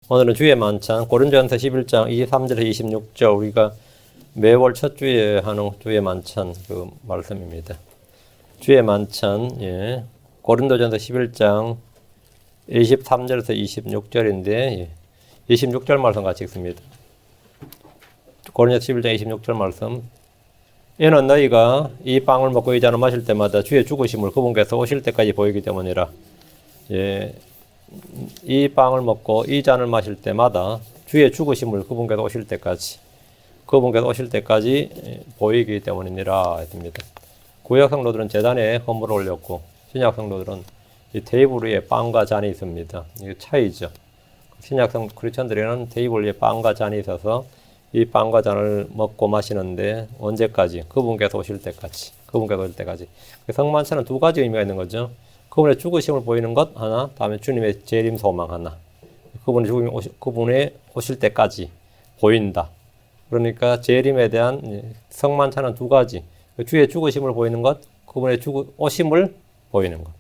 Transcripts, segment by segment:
오늘은 주의 만찬 고린도전서 11장 23절에서 26절 우리가 매월 첫 주에 하는 주의 만찬 그 말씀입니다. 주의 만찬 고린도전서 11장 23절에서 26절인데 26절 말씀 같이 읽습니다. 고린도전서 11장 26절 말씀. 이는 너희가 이 빵을 먹고 이 잔을 마실 때마다 주의 죽으심을 그분께서 오실 때까지 보이기 때문이라. 이 빵을 먹고 이 잔을 마실 때마다 주의 죽으심을 그분께서 오실 때까지 보이기 때문이니라 했습니다. 구약 성도들은 제단에 헌물을 올렸고 신약 성도들은 이 테이블 위에 빵과 잔이 있습니다. 이게 차이죠. 신약 성 크리스천들에는 테이블 위에 빵과 잔이 있어서 이 빵과 잔을 먹고 마시는데 언제까지? 그분께서 오실 때까지. 성만찬은 두 가지 의미가 있는 거죠. 그분의 죽으심을 보이는 것 하나, 다음에 주님의 재림 소망 하나. 그분의 오실 때까지 보인다. 그러니까 재림에 대한 성만찬은 두 가지. 주의 죽으심을 보이는 것, 그분의 오심을 보이는 것.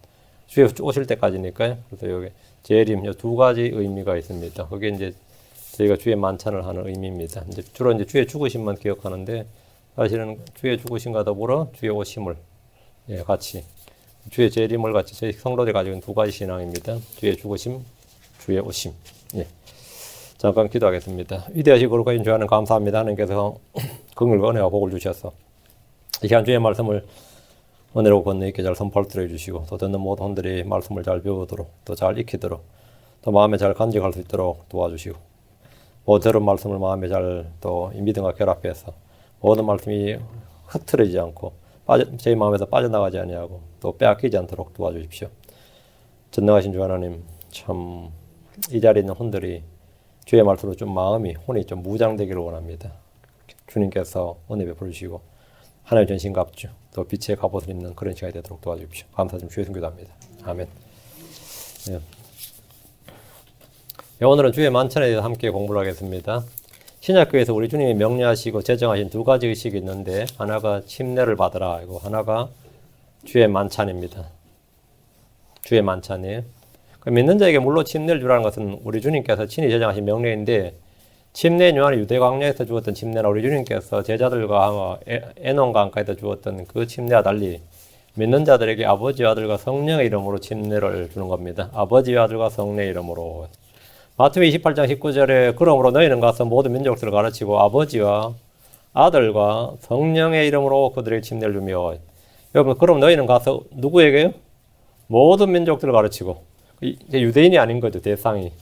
주의 오실 때까지니까요. 그래서 여기 재림 두 가지 의미가 있습니다. 그게 이제 저희가 주의 만찬을 하는 의미입니다. 이제 주로 이제 주의 죽으심만 기억하는데 사실은 주의 죽으심과 더불어 주의 오심을 같이. 주의 재림을 같이 저희 성도들이 가지고 있는 두 가지 신앙입니다. 주의 죽으심, 주의 오심. 잠깐 기도하겠습니다. 위대하시고 거룩하신 주 하나님 감사합니다. 하나님께서 긍휼과 은혜와 복을 주셔서 이 시간 주의 말씀을 은혜로 건너 있게 잘 선포하도록 해주시고 또 듣는 모든 분들이 말씀을 잘 배우도록 또 잘 익히도록 또 마음에 잘 간직할 수 있도록 도와주시고 모든 들은 말씀을 마음에 잘 또 믿음과 결합해서 모든 말씀이 흐트러지지 않고 제 마음에서 빠져나가지 아니하고 또 빼앗기지 않도록 도와주십시오. 전능하신 주 하나님, 참 이 자리에 있는 혼들이 주의 말씀으로 좀 마음이 혼이 좀 무장되기를 원합니다. 주님께서 은혜 베풀어 주시고 하나님 전신갑주 또 빛의 갑옷을 입는 그런 시간이 되도록 도와주십시오. 감사드리며 주의 순교합니다. 아멘. 오늘은 주의 만찬에 대해서 함께 공부를 하겠습니다. 신약교회에서 우리 주님이 명령하시고 제정하신 두 가지 의식이 있는데 하나가 침례를 받으라 이고 하나가 주의 만찬입니다. 주의 만찬이에요. 믿는 자에게 물로 침례를 주라는 것은 우리 주님께서 친히 제정하신 명령인데 침례 요한이 유대 광야에서 주었던 침례나 우리 주님께서 제자들과 에논 강가에서 주었던 그 침례와 달리 믿는 자들에게 아버지와 아들과 성령의 이름으로 침례를 주는 겁니다. 아버지와 아들과 성령의 이름으로. 마태복음 28장 19절에 그러므로 너희는 가서 모든 민족들을 가르치고 아버지와 아들과 성령의 이름으로 그들에게 침례를 주며. 여러분 그럼 너희는 가서 누구에게요? 모든 민족들을 가르치고. 이제 유대인이 아닌 거죠. 대상이.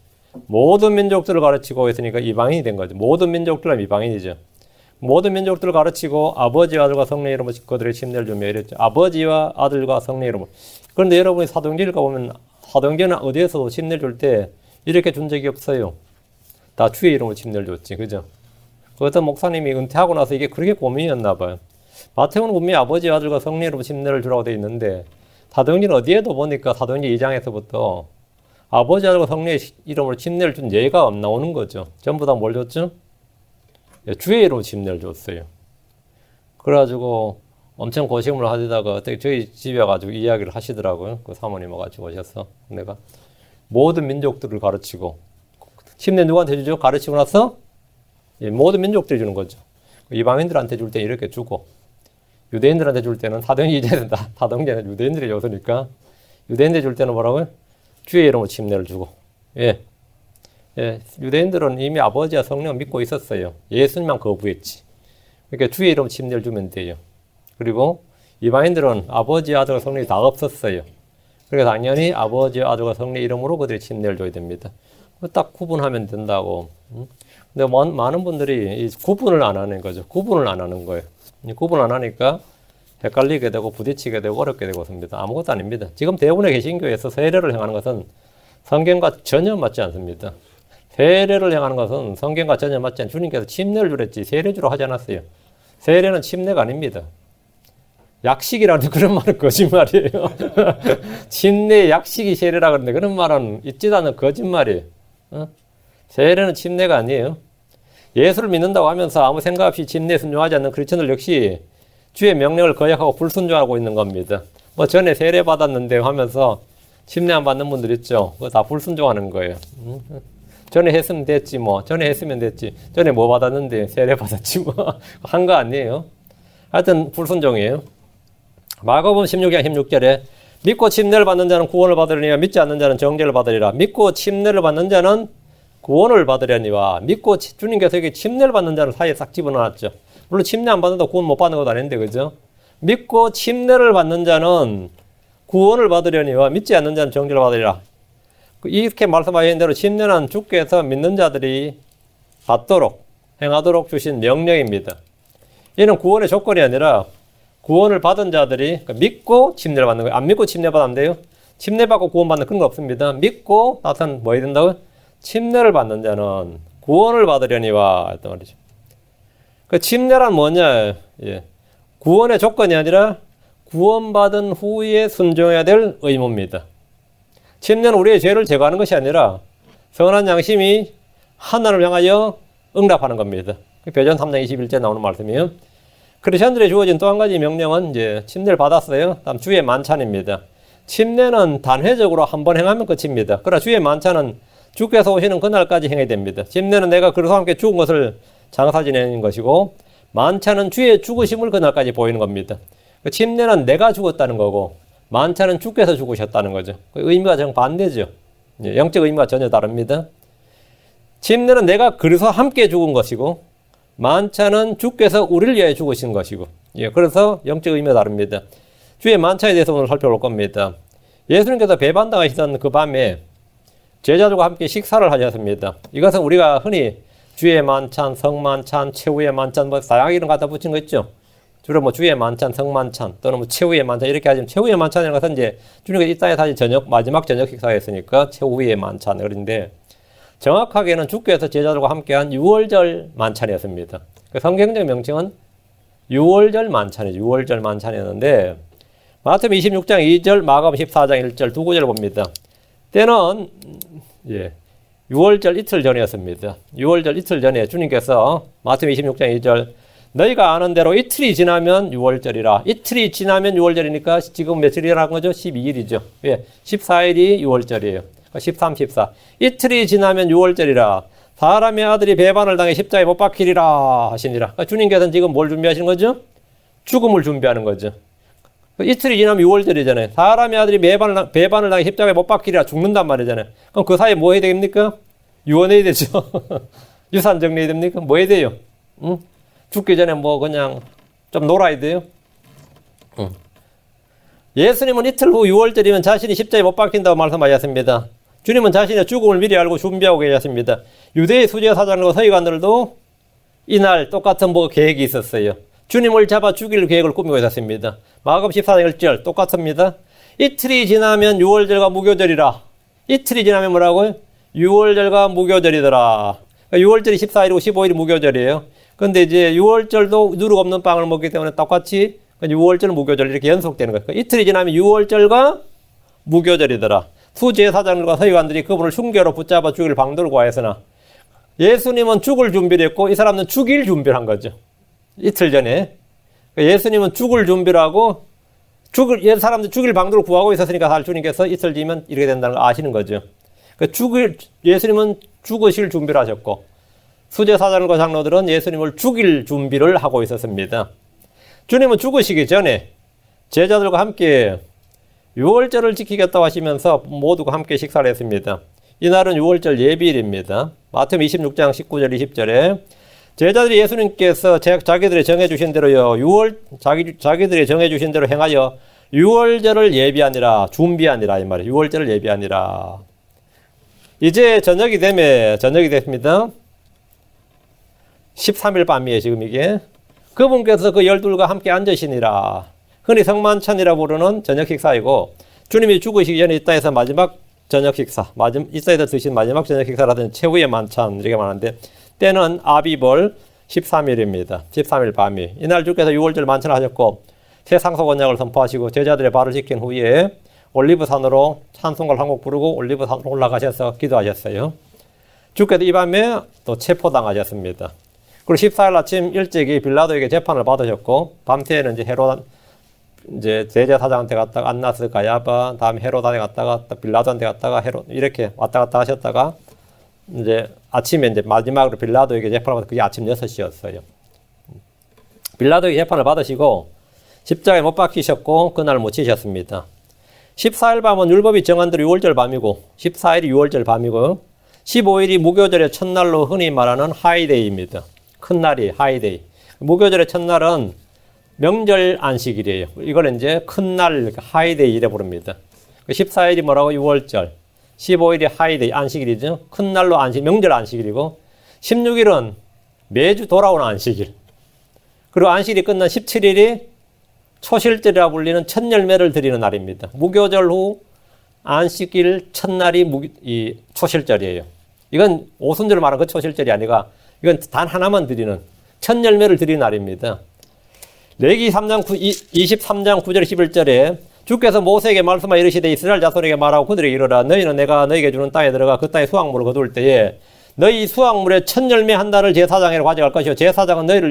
모든 민족들을 가르치고 했으니까 이방인이 된 거죠. 모든 민족들은 이방인이죠. 모든 민족들을 가르치고 아버지와 아들과 성령의 이름으로 그들에게 침례를 주며 이랬죠. 아버지와 아들과 성령의 이름으로. 그런데 여러분이 사도행전 읽어보면 사도행전은 어디에서도 침례를 줄 때 이렇게 준 적이 없어요. 다 주의 이름으로 침례를 줬지. 그죠? 그 어떤 목사님이 은퇴하고 나서 이게 그렇게 고민이었나 봐요. 마태복음은 분명히 아버지 아들과 성령의 이름으로 침례를 주라고 되어 있는데 사도행전 어디에도 보니까 사도행전 2장에서부터 아버지 아들과 성령의 이름으로 침례를 준 예가 안 나오는 거죠. 전부 다 뭘 줬죠? 주의 이름으로 침례를 줬어요. 그래가지고 엄청 고심을 하다가 저희 집에 와가지고 이야기를 하시더라고요. 그 사모님 와가지고 오셔서 내가 모든 민족들을 가르치고 침례 누구한테 주죠? 가르치고 나서 모든 민족들이 주는 거죠. 이방인들한테 줄 때 이렇게 주고 유대인들한테 줄 때는 사도행전은 유대인들이 줬으니까 유대인들 줄 때는 뭐라고요? 주의 이름으로 침례를 주고 유대인들은 이미 아버지와 성령 믿고 있었어요. 예수님만 거부했지. 그러니까 주의 이름으로 침례를 주면 돼요. 그리고 이방인들은 아버지, 아들과 성령이 다 없었어요. 그래서 당연히 아버지, 아들과 성령의 이름으로 그들이 침례를 줘야 됩니다. 딱 구분하면 된다고. 근데 많은 분들이 이 구분을 안 하는 거죠. 구분을 안 하는 거예요. 구분 안 하니까 헷갈리게 되고 부딪히게 되고 어렵게 되고 있습니다. 아무것도 아닙니다. 지금 대부분의 개신교에서 세례를 행하는 것은 성경과 전혀 맞지 않습니다. 세례를 행하는 것은 성경과 전혀 맞지 않습니다. 주님께서 침례를 주랬지 세례 주러 하지 않았어요. 세례는 침례가 아닙니다. 약식이라는 그런 말은 거짓말이에요. 침례 약식이 세례라 그러는데 그런 말은 있지도 않은 거짓말이에요. 세례는 침례가 아니에요. 예수를 믿는다고 하면서 아무 생각 없이 침례에 순종하지 않는 크리스천들 역시 주의 명령을 거역하고 불순종하고 있는 겁니다. 뭐 전에 세례 받았는데 하면서 침례 안 받는 분들 있죠. 그거 다 불순종하는 거예요. 전에 했으면 됐지 뭐. 전에 했으면 됐지. 전에 뭐 받았는데 세례 받았지 뭐. 한 거 아니에요. 하여튼 불순종이에요. 마가복음 16장 16절에 믿고 침례를 받는 자는 구원을 받으려니와 믿지 않는 자는 정죄를 받으리라. 믿고 침례를 받는 자는 구원을 받으려니와 믿고 주님께서 여기 침례를 받는 자를 사이에 싹 집어넣었죠. 물론 침례 안 받는다고 구원 못 받는 것도 아닌데 그죠? 믿고 침례를 받는 자는 구원을 받으려니와 믿지 않는 자는 정죄를 받으리라. 이렇게 말씀하신 대로 침례는 주께서 믿는 자들이 받도록 행하도록 주신 명령입니다. 이는 구원의 조건이 아니라 구원을 받은 자들이 믿고 침례를 받는 거예요. 안 믿고 침례 받으면 안 돼요. 침례 받고 구원 받는 그런 거 없습니다. 믿고 나타난 뭐 해야 된다고요? 침례를 받는 자는 구원을 받으려니와 했단 말이죠. 그 침례란 뭐냐? 예. 구원의 조건이 아니라 구원받은 후에 순종해야 될 의무입니다. 침례는 우리의 죄를 제거하는 것이 아니라 선한 양심이 하나님을 향하여 응답하는 겁니다. 베드로 3장 21절에 나오는 말씀이에요. 크리스천들에 주어진 또 한 가지 명령은 이제 침례를 받았어요. 다음 주의 만찬입니다. 침례는 단회적으로 한 번 행하면 끝입니다. 그러나 주의 만찬은 주께서 오시는 그날까지 행해야 됩니다. 침례는 내가 그리스도와 함께 죽은 것을 장사 지내는 것이고 만찬은 주의 죽으심을 그날까지 보이는 겁니다. 침례는 내가 죽었다는 거고 만찬은 주께서 죽으셨다는 거죠. 그 의미가 정반대죠. 영적 의미가 전혀 다릅니다. 침례는 내가 그리스도와 함께 죽은 것이고 만찬은 주께서 우리를 위해 죽으신 것이고, 그래서 영적 의미가 다릅니다. 주의 만찬에 대해서 오늘 살펴볼 겁니다. 예수님께서 배반당하시던 그 밤에 제자들과 함께 식사를 하셨습니다. 이것은 우리가 흔히 주의 만찬, 성만찬, 최후의 만찬, 뭐 다양하게 이런 거 갖다 붙인 거 있죠. 주로 뭐 주의 만찬, 성만찬, 또는 뭐 최후의 만찬 이렇게 하지만 최후의 만찬이라는 것은 이제 주님께서 이 땅에 다시 마지막 저녁 식사였으니까 최후의 만찬 그런데 정확하게는 주께서 제자들과 함께한 유월절 만찬이었습니다. 그 성경적 명칭은 유월절 만찬이죠. 유월절 만찬이었는데 마태복음 26장 2절, 마가복음 14장 1절 두 구절을 봅니다. 때는 유월절 이틀 전이었습니다. 유월절 이틀 전에 주님께서 마태복음 26장 2절 너희가 아는 대로 이틀이 지나면 유월절이라. 이틀이 지나면 유월절이니까 지금 며칠이라는 거죠? 12일이죠. 14일이 유월절이에요. 13, 14. 이틀이 지나면 유월절이라. 사람의 아들이 배반을 당해 십자가에 못 박히리라 하시니라. 그러니까 주님께서는 지금 뭘 준비하시는 거죠? 죽음을 준비하는 거죠. 이틀이 지나면 유월절이잖아요. 사람의 아들이 배반을 당해 십자가에 못 박히리라 죽는단 말이잖아요. 그럼 그 사이에 뭐 해야 됩니까? 유언해야 되죠. 유산 정리해야 됩니까? 뭐 해야 돼요? 응? 죽기 전에 뭐 그냥 좀 놀아야 돼요. 예수님은 이틀 후 6월절이면 자신이 십자가에 못 박힌다고 말씀하셨습니다. 주님은 자신의 죽음을 미리 알고 준비하고 계셨습니다. 유대의 수제사장과 서기관들도 이날 똑같은 뭐 계획이 있었어요. 주님을 잡아 죽일 계획을 꾸미고 있었습니다. 마가복음 14장 1절 똑같습니다. 이틀이 지나면 6월절과 무교절이라. 이틀이 지나면 뭐라고요? 6월절과 무교절이더라. 6월절이 14일이고 15일이 무교절이에요. 근데 이제 6월절도 누룩 없는 빵을 먹기 때문에 똑같이 6월절 무교절 이렇게 연속되는 거예요. 이틀이 지나면 6월절과 무교절이더라. 수제사장들과 서기관들이 그분을 흉계로 붙잡아 죽일 방도를 구하였으나 예수님은 죽을 준비를 했고 이 사람은 죽일 준비를 한 거죠. 이틀 전에. 예수님은 죽을 준비를 하고 사람들 죽일 방도를 구하고 있었으니까 주님께서 이틀 뒤면 이렇게 된다는 걸 아시는 거죠. 예수님은 죽으실 준비를 하셨고 수제사장과 장로들은 예수님을 죽일 준비를 하고 있었습니다. 주님은 죽으시기 전에 제자들과 함께 유월절을 지키겠다고 하시면서 모두가 함께 식사를 했습니다. 이날은 유월절 예비일입니다. 마태복음 26장 19절 20절에 제자들이 예수님께서 자기들이 정해주신 대로요 자기들이 정해주신 대로 행하여 유월절을 예비하니라 준비하니라 이 말이에요. 유월절을 예비하니라. 이제 저녁이 됐습니다. 13일 밤이에요 지금 이게. 그분께서 그 12과 함께 앉으시니라. 흔히 성만찬이라 부르는 저녁 식사이고 주님이 죽으시기 전에 이 땅에서 마지막 저녁 식사, 이 땅에서 드신 마지막 저녁 식사라든지 최후의 만찬 이렇게 말하는데 때는 아비벌 13일입니다. 13일 밤이. 이날 주께서 6월절 만찬을 하셨고 새 상속 언약을 선포하시고 제자들의 발을 씻긴 후에 올리브산으로 찬송가를 한 곡 부르고 올리브산으로 올라가셔서 기도하셨어요. 주께서 이 밤에 또 체포당하셨습니다. 그리고 14일 아침 일찍이 빌라도에게 재판을 받으셨고 밤새는 이제 대제사장한테 갔다가 안나스 가야바 다음 헤롯한테 갔다가 빌라도한테 갔다가 헤롯 이렇게 왔다 갔다 하셨다가 이제 아침에 이제 마지막으로 빌라도에게 재판을 받아 그게 아침 6시였어요. 빌라도에게 재판을 받으시고 십자가에 못 박히셨고 그날 묻히셨습니다. 14일 밤은 율법이 정한 대로 6월절 밤이고 14일이 6월절 밤이고 15일이 무교절의 첫날로 흔히 말하는 하이데이입니다. 큰 날이 하이데이. 무교절의 첫날은 명절 안식일이에요. 이걸 이제 큰 날 하이데이 이래 부릅니다. 14일이 뭐라고? 6월절. 15일이 하이데이 안식일이죠. 큰 날로 안식, 명절 안식일이고 16일은 매주 돌아오는 안식일. 그리고 안식일이 끝난 17일이 초실절이라 불리는 첫 열매를 드리는 날입니다. 무교절 후 안식일 첫날이 이 초실절이에요. 이건 오순절 말하는 그 초실절이 아니라 이건 단 하나만 드리는 첫 열매를 드리는 날입니다. 레기 3장 23장 9절 11절에 주께서 모세에게 말씀하여 이르시되 이스라엘 자손에게 말하고 그들에게 이르라 너희는 내가 너희에게 주는 땅에 들어가 그 땅에 수확물을 거둘 때에 너희 수확물의 첫 열매 한 달을 제사장에로 가져갈 것이요 제사장은 너희를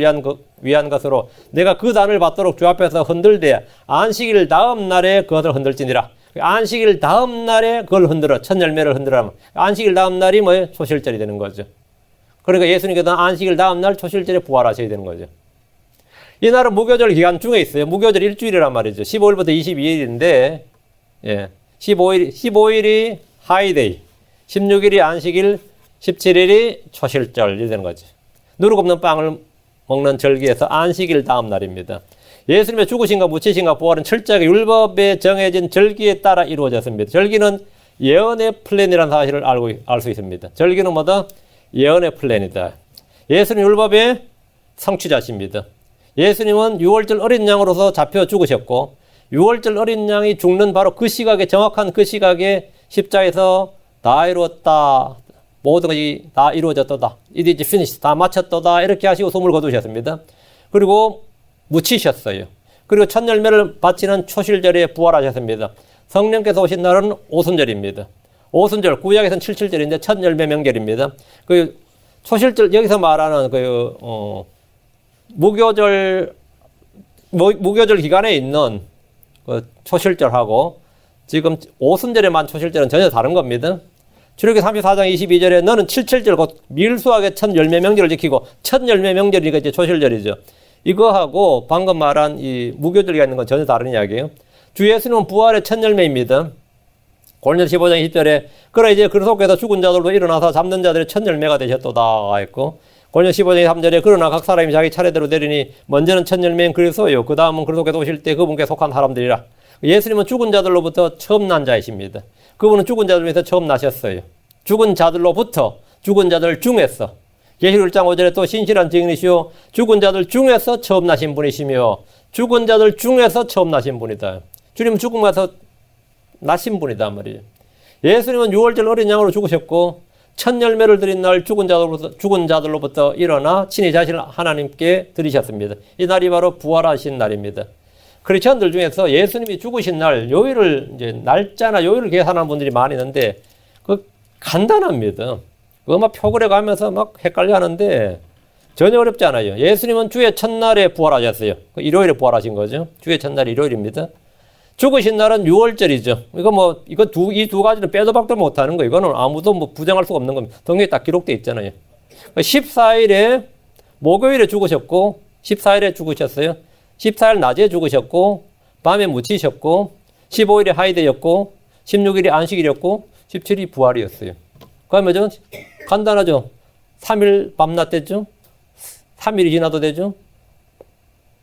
위한 것으로 내가 그 단을 받도록 주 앞에서 흔들되 안식일 다음 날에 그것을 흔들지니라. 안식일 다음 날에 그걸 흔들어 첫 열매를 흔들어. 안식일 다음 날이 뭐예요? 초실절이 되는 거죠. 그러니까 예수님께서 안식일 다음 날 초실절에 부활하셔야 되는 거죠. 이 날은 무교절 기간 중에 있어요. 무교절 일주일이란 말이죠. 15일부터 22일인데, 예. 15일이 하이데이, 16일이 안식일, 17일이 초실절, 이렇게 되는 거죠. 누룩 없는 빵을 먹는 절기에서 안식일 다음 날입니다. 예수님의 죽으신가 묻히신가 부활은 철저하게 율법에 정해진 절기에 따라 이루어졌습니다. 절기는 예언의 플랜이라는 사실을 알 수 있습니다. 절기는 뭐다? 예언의 플랜이다. 예수님 율법의 성취자십니다. 예수님은 6월절 어린 양으로서 잡혀 죽으셨고 6월절 어린 양이 죽는 바로 그 시각에 정확한 그 시각에 십자에서 다 이루었다. 모든 것이 다 이루어졌다. It is finished. 다 마쳤다. 이렇게 하시고 숨을 거두셨습니다. 그리고 묻히셨어요. 그리고 첫 열매를 바치는 초실절에 부활하셨습니다. 성령께서 오신 날은 오순절입니다. 오순절, 구약에서는 77절인데 첫 열매 명절입니다. 그 초실절 여기서 말하는 무교절 기간에 있는 그 초실절하고 지금 오순절에만 초실절은 전혀 다른 겁니다. 출애굽기 34장 22절에 너는 77절 곧 밀수하게 첫 열매 명절을 지키고 첫 열매 명절이니까 이제 초실절이죠. 이거하고 방금 말한 이 무교절이 있는 건 전혀 다른 이야기예요. 주 예수님은 부활의 첫 열매입니다. 고린도서 15장 20절에 그러나 이제 그리스도께서 죽은 자들도 일어나서 잡는 자들의 첫 열매가 되셨도다 했고 고린도서 15장 3절에 그러나 각 사람이 자기 차례대로 되리니 먼저는 첫 열매인 그리스도요 그 다음은 그리스도께서 오실 때 그분께 속한 사람들이라. 예수님은 죽은 자들로부터 처음 난 자이십니다. 그분은 죽은 자들 중에서 처음 나셨어요. 죽은 자들로부터 죽은 자들 중에서 계시록 1장 5절에 또 신실한 증인이시오 죽은 자들 중에서 처음 나신 분이시며 죽은 자들 중에서 처음 나신 분이다. 주님은 죽음에서 나신 분이다 말이에요. 예수님은 6월절 어린 양으로 죽으셨고 첫 열매를 드린 날 죽은 자들로부터 일어나 친히 자신을 하나님께 드리셨습니다. 이 날이 바로 부활하신 날입니다. 크리스천들 중에서 예수님이 죽으신 날 요일을 이제 날짜나 요일을 계산하는 분들이 많이 있는데 그 간단합니다. 그거 막 표글에 가면서 막 헷갈려 하는데 전혀 어렵지 않아요. 예수님은 주의 첫날에 부활하셨어요. 일요일에 부활하신 거죠. 주의 첫날 일요일입니다. 죽으신 날은 6월절이죠. 이 두 가지는 빼도 박도 못하는 거예요. 이거는 아무도 부정할 수가 없는 겁니다. 성경에 딱 기록되어 있잖아요. 14일에 목요일에 죽으셨고 14일에 죽으셨어요. 14일 낮에 죽으셨고 밤에 묻히셨고 15일에 하이데이였고 16일이 안식일이었고 17일이 부활이었어요. 그러면 간단하죠. 3일 밤낮 됐죠. 3일이 지나도 되죠.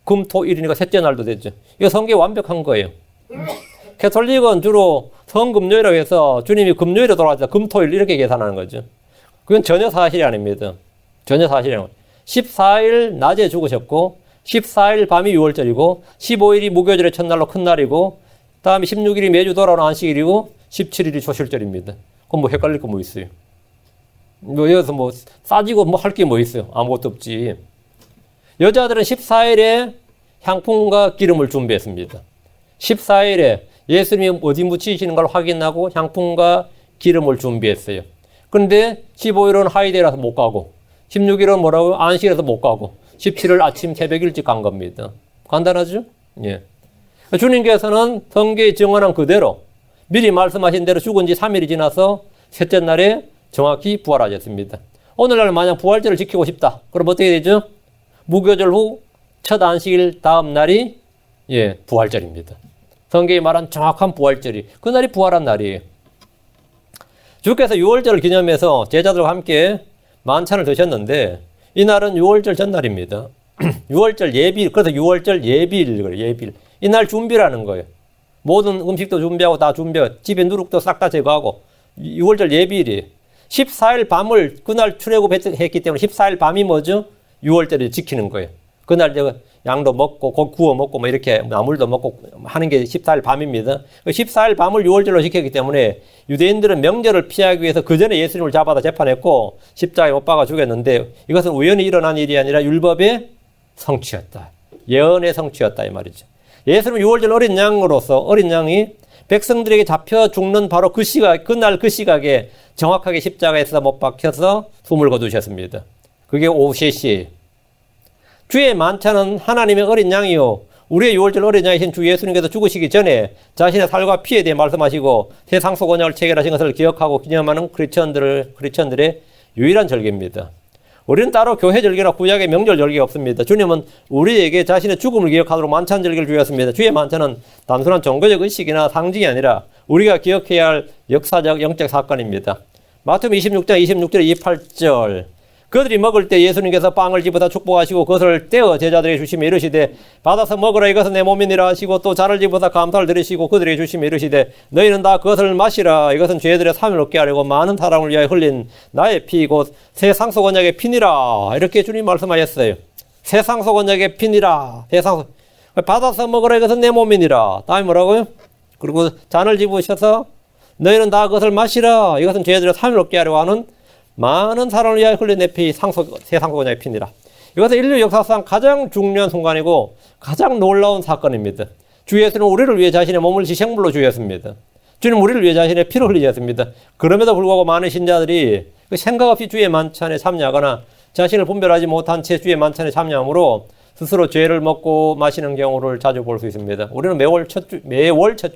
금, 토, 일이니까 셋째 날도 되죠. 이거 성경이 완벽한 거예요. 캐톨릭은 주로 성금요일이라고 해서 주님이 금요일에 돌아가셔서 금토일 이렇게 계산하는 거죠. 그건 전혀 사실이 아닙니다. 전혀 사실이 아닙니다. 14일 낮에 죽으셨고 14일 밤이 6월절이고 15일이 무교절의 첫날로 큰 날이고 다음에 16일이 매주 돌아오는 안식일이고 17일이 초실절입니다. 그럼 헷갈릴 거 뭐 있어요? 여기서 싸지고 할 게 뭐 있어요? 아무것도 없지. 여자들은 14일에 향품과 기름을 준비했습니다. 14일에 예수님이 어디 묻히시는 걸 확인하고 향품과 기름을 준비했어요. 그런데 15일은 하이데이라서 못 가고 16일은 뭐라고요? 안식일에서 못 가고 17일 아침 새벽 일찍 간 겁니다. 간단하죠? 예. 주님께서는 성경에 정언한 그대로 미리 말씀하신 대로 죽은 지 3일이 지나서 셋째 날에 정확히 부활하셨습니다. 오늘날 만약 부활절을 지키고 싶다. 그럼 어떻게 되죠? 무교절 후 첫 안식일 다음 날이 부활절입니다. 성경이 말한 정확한 부활절이 그날이 부활한 날이에요. 주께서 유월절을 기념해서 제자들과 함께 만찬을 드셨는데 이날은 유월절 전날입니다. 유월절 예비, 그래서 유월절 예비일 그래요. 예비일. 이날 준비라는 거예요. 모든 음식도 준비하고 다 준비하고 집에 누룩도 싹 다 제거하고 6월절 예비일이에요. 14일 밤을 그날 출애굽했기 때문에 14일 밤이 뭐죠? 6월절을 지키는 거예요. 그날 양도 먹고 구워 먹고 뭐 이렇게 나물도 먹고 하는 게 14일 밤입니다. 14일 밤을 6월절로 지켰기 때문에 유대인들은 명절을 피하기 위해서 그 전에 예수님을 잡아다 재판했고 십자가에 못 박아 죽였는데 이것은 우연히 일어난 일이 아니라 율법의 성취였다. 예언의 성취였다 이 말이죠. 예수님은 6월절 어린 양으로서 어린 양이 백성들에게 잡혀 죽는 바로 그 시각, 그날 그 시각에 정확하게 십자가에서 못 박혀서 숨을 거두셨습니다. 그게 오후 3시. 주의 만찬은 하나님의 어린 양이요. 우리의 6월절 어린 양이신 주 예수님께서 죽으시기 전에 자신의 살과 피에 대해 말씀하시고 세상 속 언약을 체결하신 것을 기억하고 기념하는 크리스천들의 유일한 절기입니다. 우리는 따로 교회 절기나 구약의 명절 절기가 없습니다. 주님은 우리에게 자신의 죽음을 기억하도록 만찬 절기를 주셨습니다. 주의 만찬은 단순한 종교적 의식이나 상징이 아니라 우리가 기억해야 할 역사적 영적 사건입니다. 마태복음 26장 26절 28절 그들이 먹을 때 예수님께서 빵을 집어다 축복하시고 그것을 떼어 제자들에게 주시며 이르시되 받아서 먹으라 이것은 내 몸이니라 하시고 또 잔을 집어다 감사를 드리시고 그들에게 주시며 이르시되 너희는 다 그것을 마시라 이것은 죄들의 사함을 얻게 하려고 많은 사람을 위하여 흘린 나의 피 곧 세상 속 언약의 피니라 이렇게 주님 말씀하셨어요. 세상 속 언약의 피니라 세상 속 받아서 먹으라 이것은 내 몸이니라 다음에 뭐라고요? 그리고 잔을 집으셔서 너희는 다 그것을 마시라 이것은 죄들의 사함을 얻게 하려고 하는 많은 사람을 위하여 흘린 내 피 세상 속 언약의 피니라. 이것은 인류 역사상 가장 중요한 순간이고 가장 놀라운 사건입니다. 주 예수는 우리를 위해 자신의 몸을 희생물로 주셨습니다. 주님 우리를 위해 자신의 피를 흘리셨습니다. 그럼에도 불구하고 많은 신자들이 생각 없이 주의 만찬에 참여하거나 자신을 분별하지 못한 채 주의 만찬에 참여함으로 스스로 죄를 먹고 마시는 경우를 자주 볼 수 있습니다. 우리는 매월 첫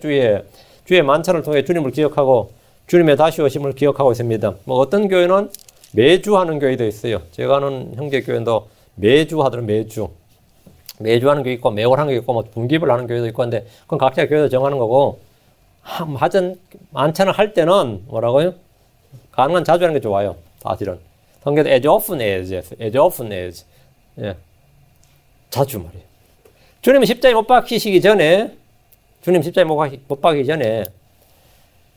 주에 주의 만찬을 통해 주님을 기억하고 주님의 다시 오심을 기억하고 있습니다. 뭐 어떤 교회는 매주 하는 교회도 있어요. 제가 아는 형제 교회도 매주 하더라고요. 매주 하는 교회 있고 매월 하는 교회 있고 뭐 분기별 하는 교회도 있고 한데 그건 각자 교회도 정하는 거고 하여튼 만찬을 할 때는 뭐라고요? 가능한 자주 하는 게 좋아요. 사실은. 성경에도 as often as. 예. 자주 말이에요. 주님이 십자가에 못 박히시기 전에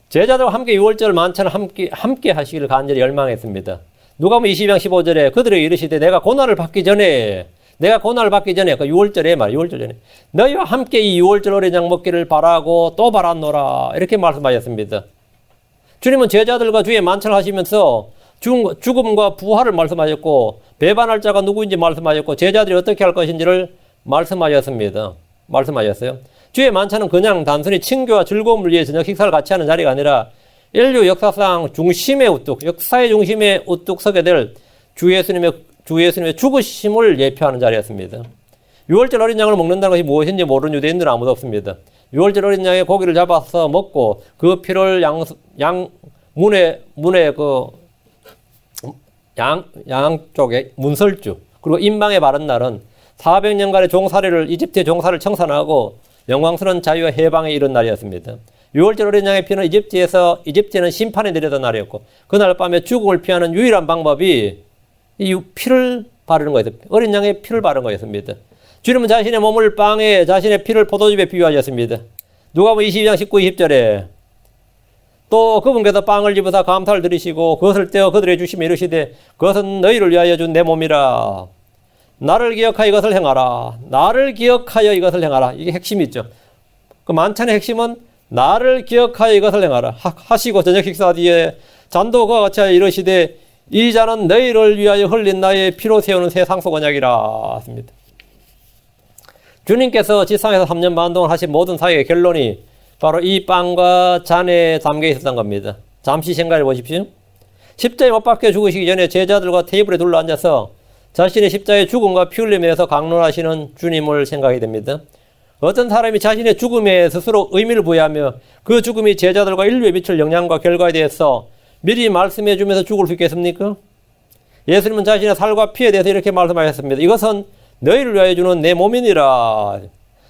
제자들과 함께 6월절 만찬을 함께 하시기를 간절히 열망했습니다. 누가복음 22장 15절에 그들에게 이르시되 내가 고난을 받기 전에 그 6월절에 말이에요. 6월절 전에 너희와 함께 이 6월절 어린 양 먹기를 바라고 또 바랐노라 이렇게 말씀하셨습니다. 주님은 제자들과 주의 만찬을 하시면서 죽음과 부활을 말씀하셨고 배반할 자가 누구인지 말씀하셨고 제자들이 어떻게 할 것인지를 말씀하셨습니다. 말씀하셨어요. 주의 만찬은 그냥 단순히 친교와 즐거움을 위해 저녁 식사를 같이 하는 자리가 아니라 인류 역사의 중심에 우뚝 서게 될 주 예수님의 죽으심을 예표하는 자리였습니다. 6월절 어린 양을 먹는다는 것이 무엇인지 모르는 유대인들은 아무도 없습니다. 6월절 어린 양의 고기를 잡아서 먹고 그 피를 문의 양쪽에 문설주 그리고 임방에 바른 날은 400년간의 이집트의 종살이를 청산하고 영광스러운 자유와 해방에 이른 날이었습니다. 6월절 어린 양의 피는 이집트에는 심판이 내려던 날이었고 그날 밤에 죽음을 피하는 유일한 방법이 이 피를 바르는 거였습니다. 어린 양의 피를 바르는 거였습니다. 주님은 자신의 몸을 빵에 자신의 피를 포도즙에 비유하셨습니다. 누가복음 22장 19, 20절에 또 그분께서 빵을 집어서 감사를 드리시고 그것을 떼어 그들에게 주시며 이르시되 그것은 너희를 위하여 준 내 몸이라. 나를 기억하여 이것을 행하라. 나를 기억하여 이것을 행하라. 이게 핵심이죠. 그 만찬의 핵심은 나를 기억하여 이것을 행하라. 하시고 저녁 식사 뒤에 잔도 그와 같이 하여 이르시되 이 잔은 너희를 위하여 흘린 나의 피로 세우는 세상 속 언약이라 했습니다. 주님께서 지상에서 3년 반 동안 하신 모든 사역의 결론이 바로 이 빵과 잔에 담겨 있었던 겁니다. 잠시 생각해 보십시오. 십자가에 못 박혀 죽으시기 전에 제자들과 테이블에 둘러앉아서 자신의 십자가의 죽음과 피 흘림에서 강론하시는 주님을 생각하게 됩니다. 어떤 사람이 자신의 죽음에 스스로 의미를 부여하며 그 죽음이 제자들과 인류에 미칠 영향과 결과에 대해서 미리 말씀해 주면서 죽을 수 있겠습니까? 예수님은 자신의 살과 피에 대해서 이렇게 말씀하셨습니다. 이것은 너희를 위하여 주는 내 몸이니라.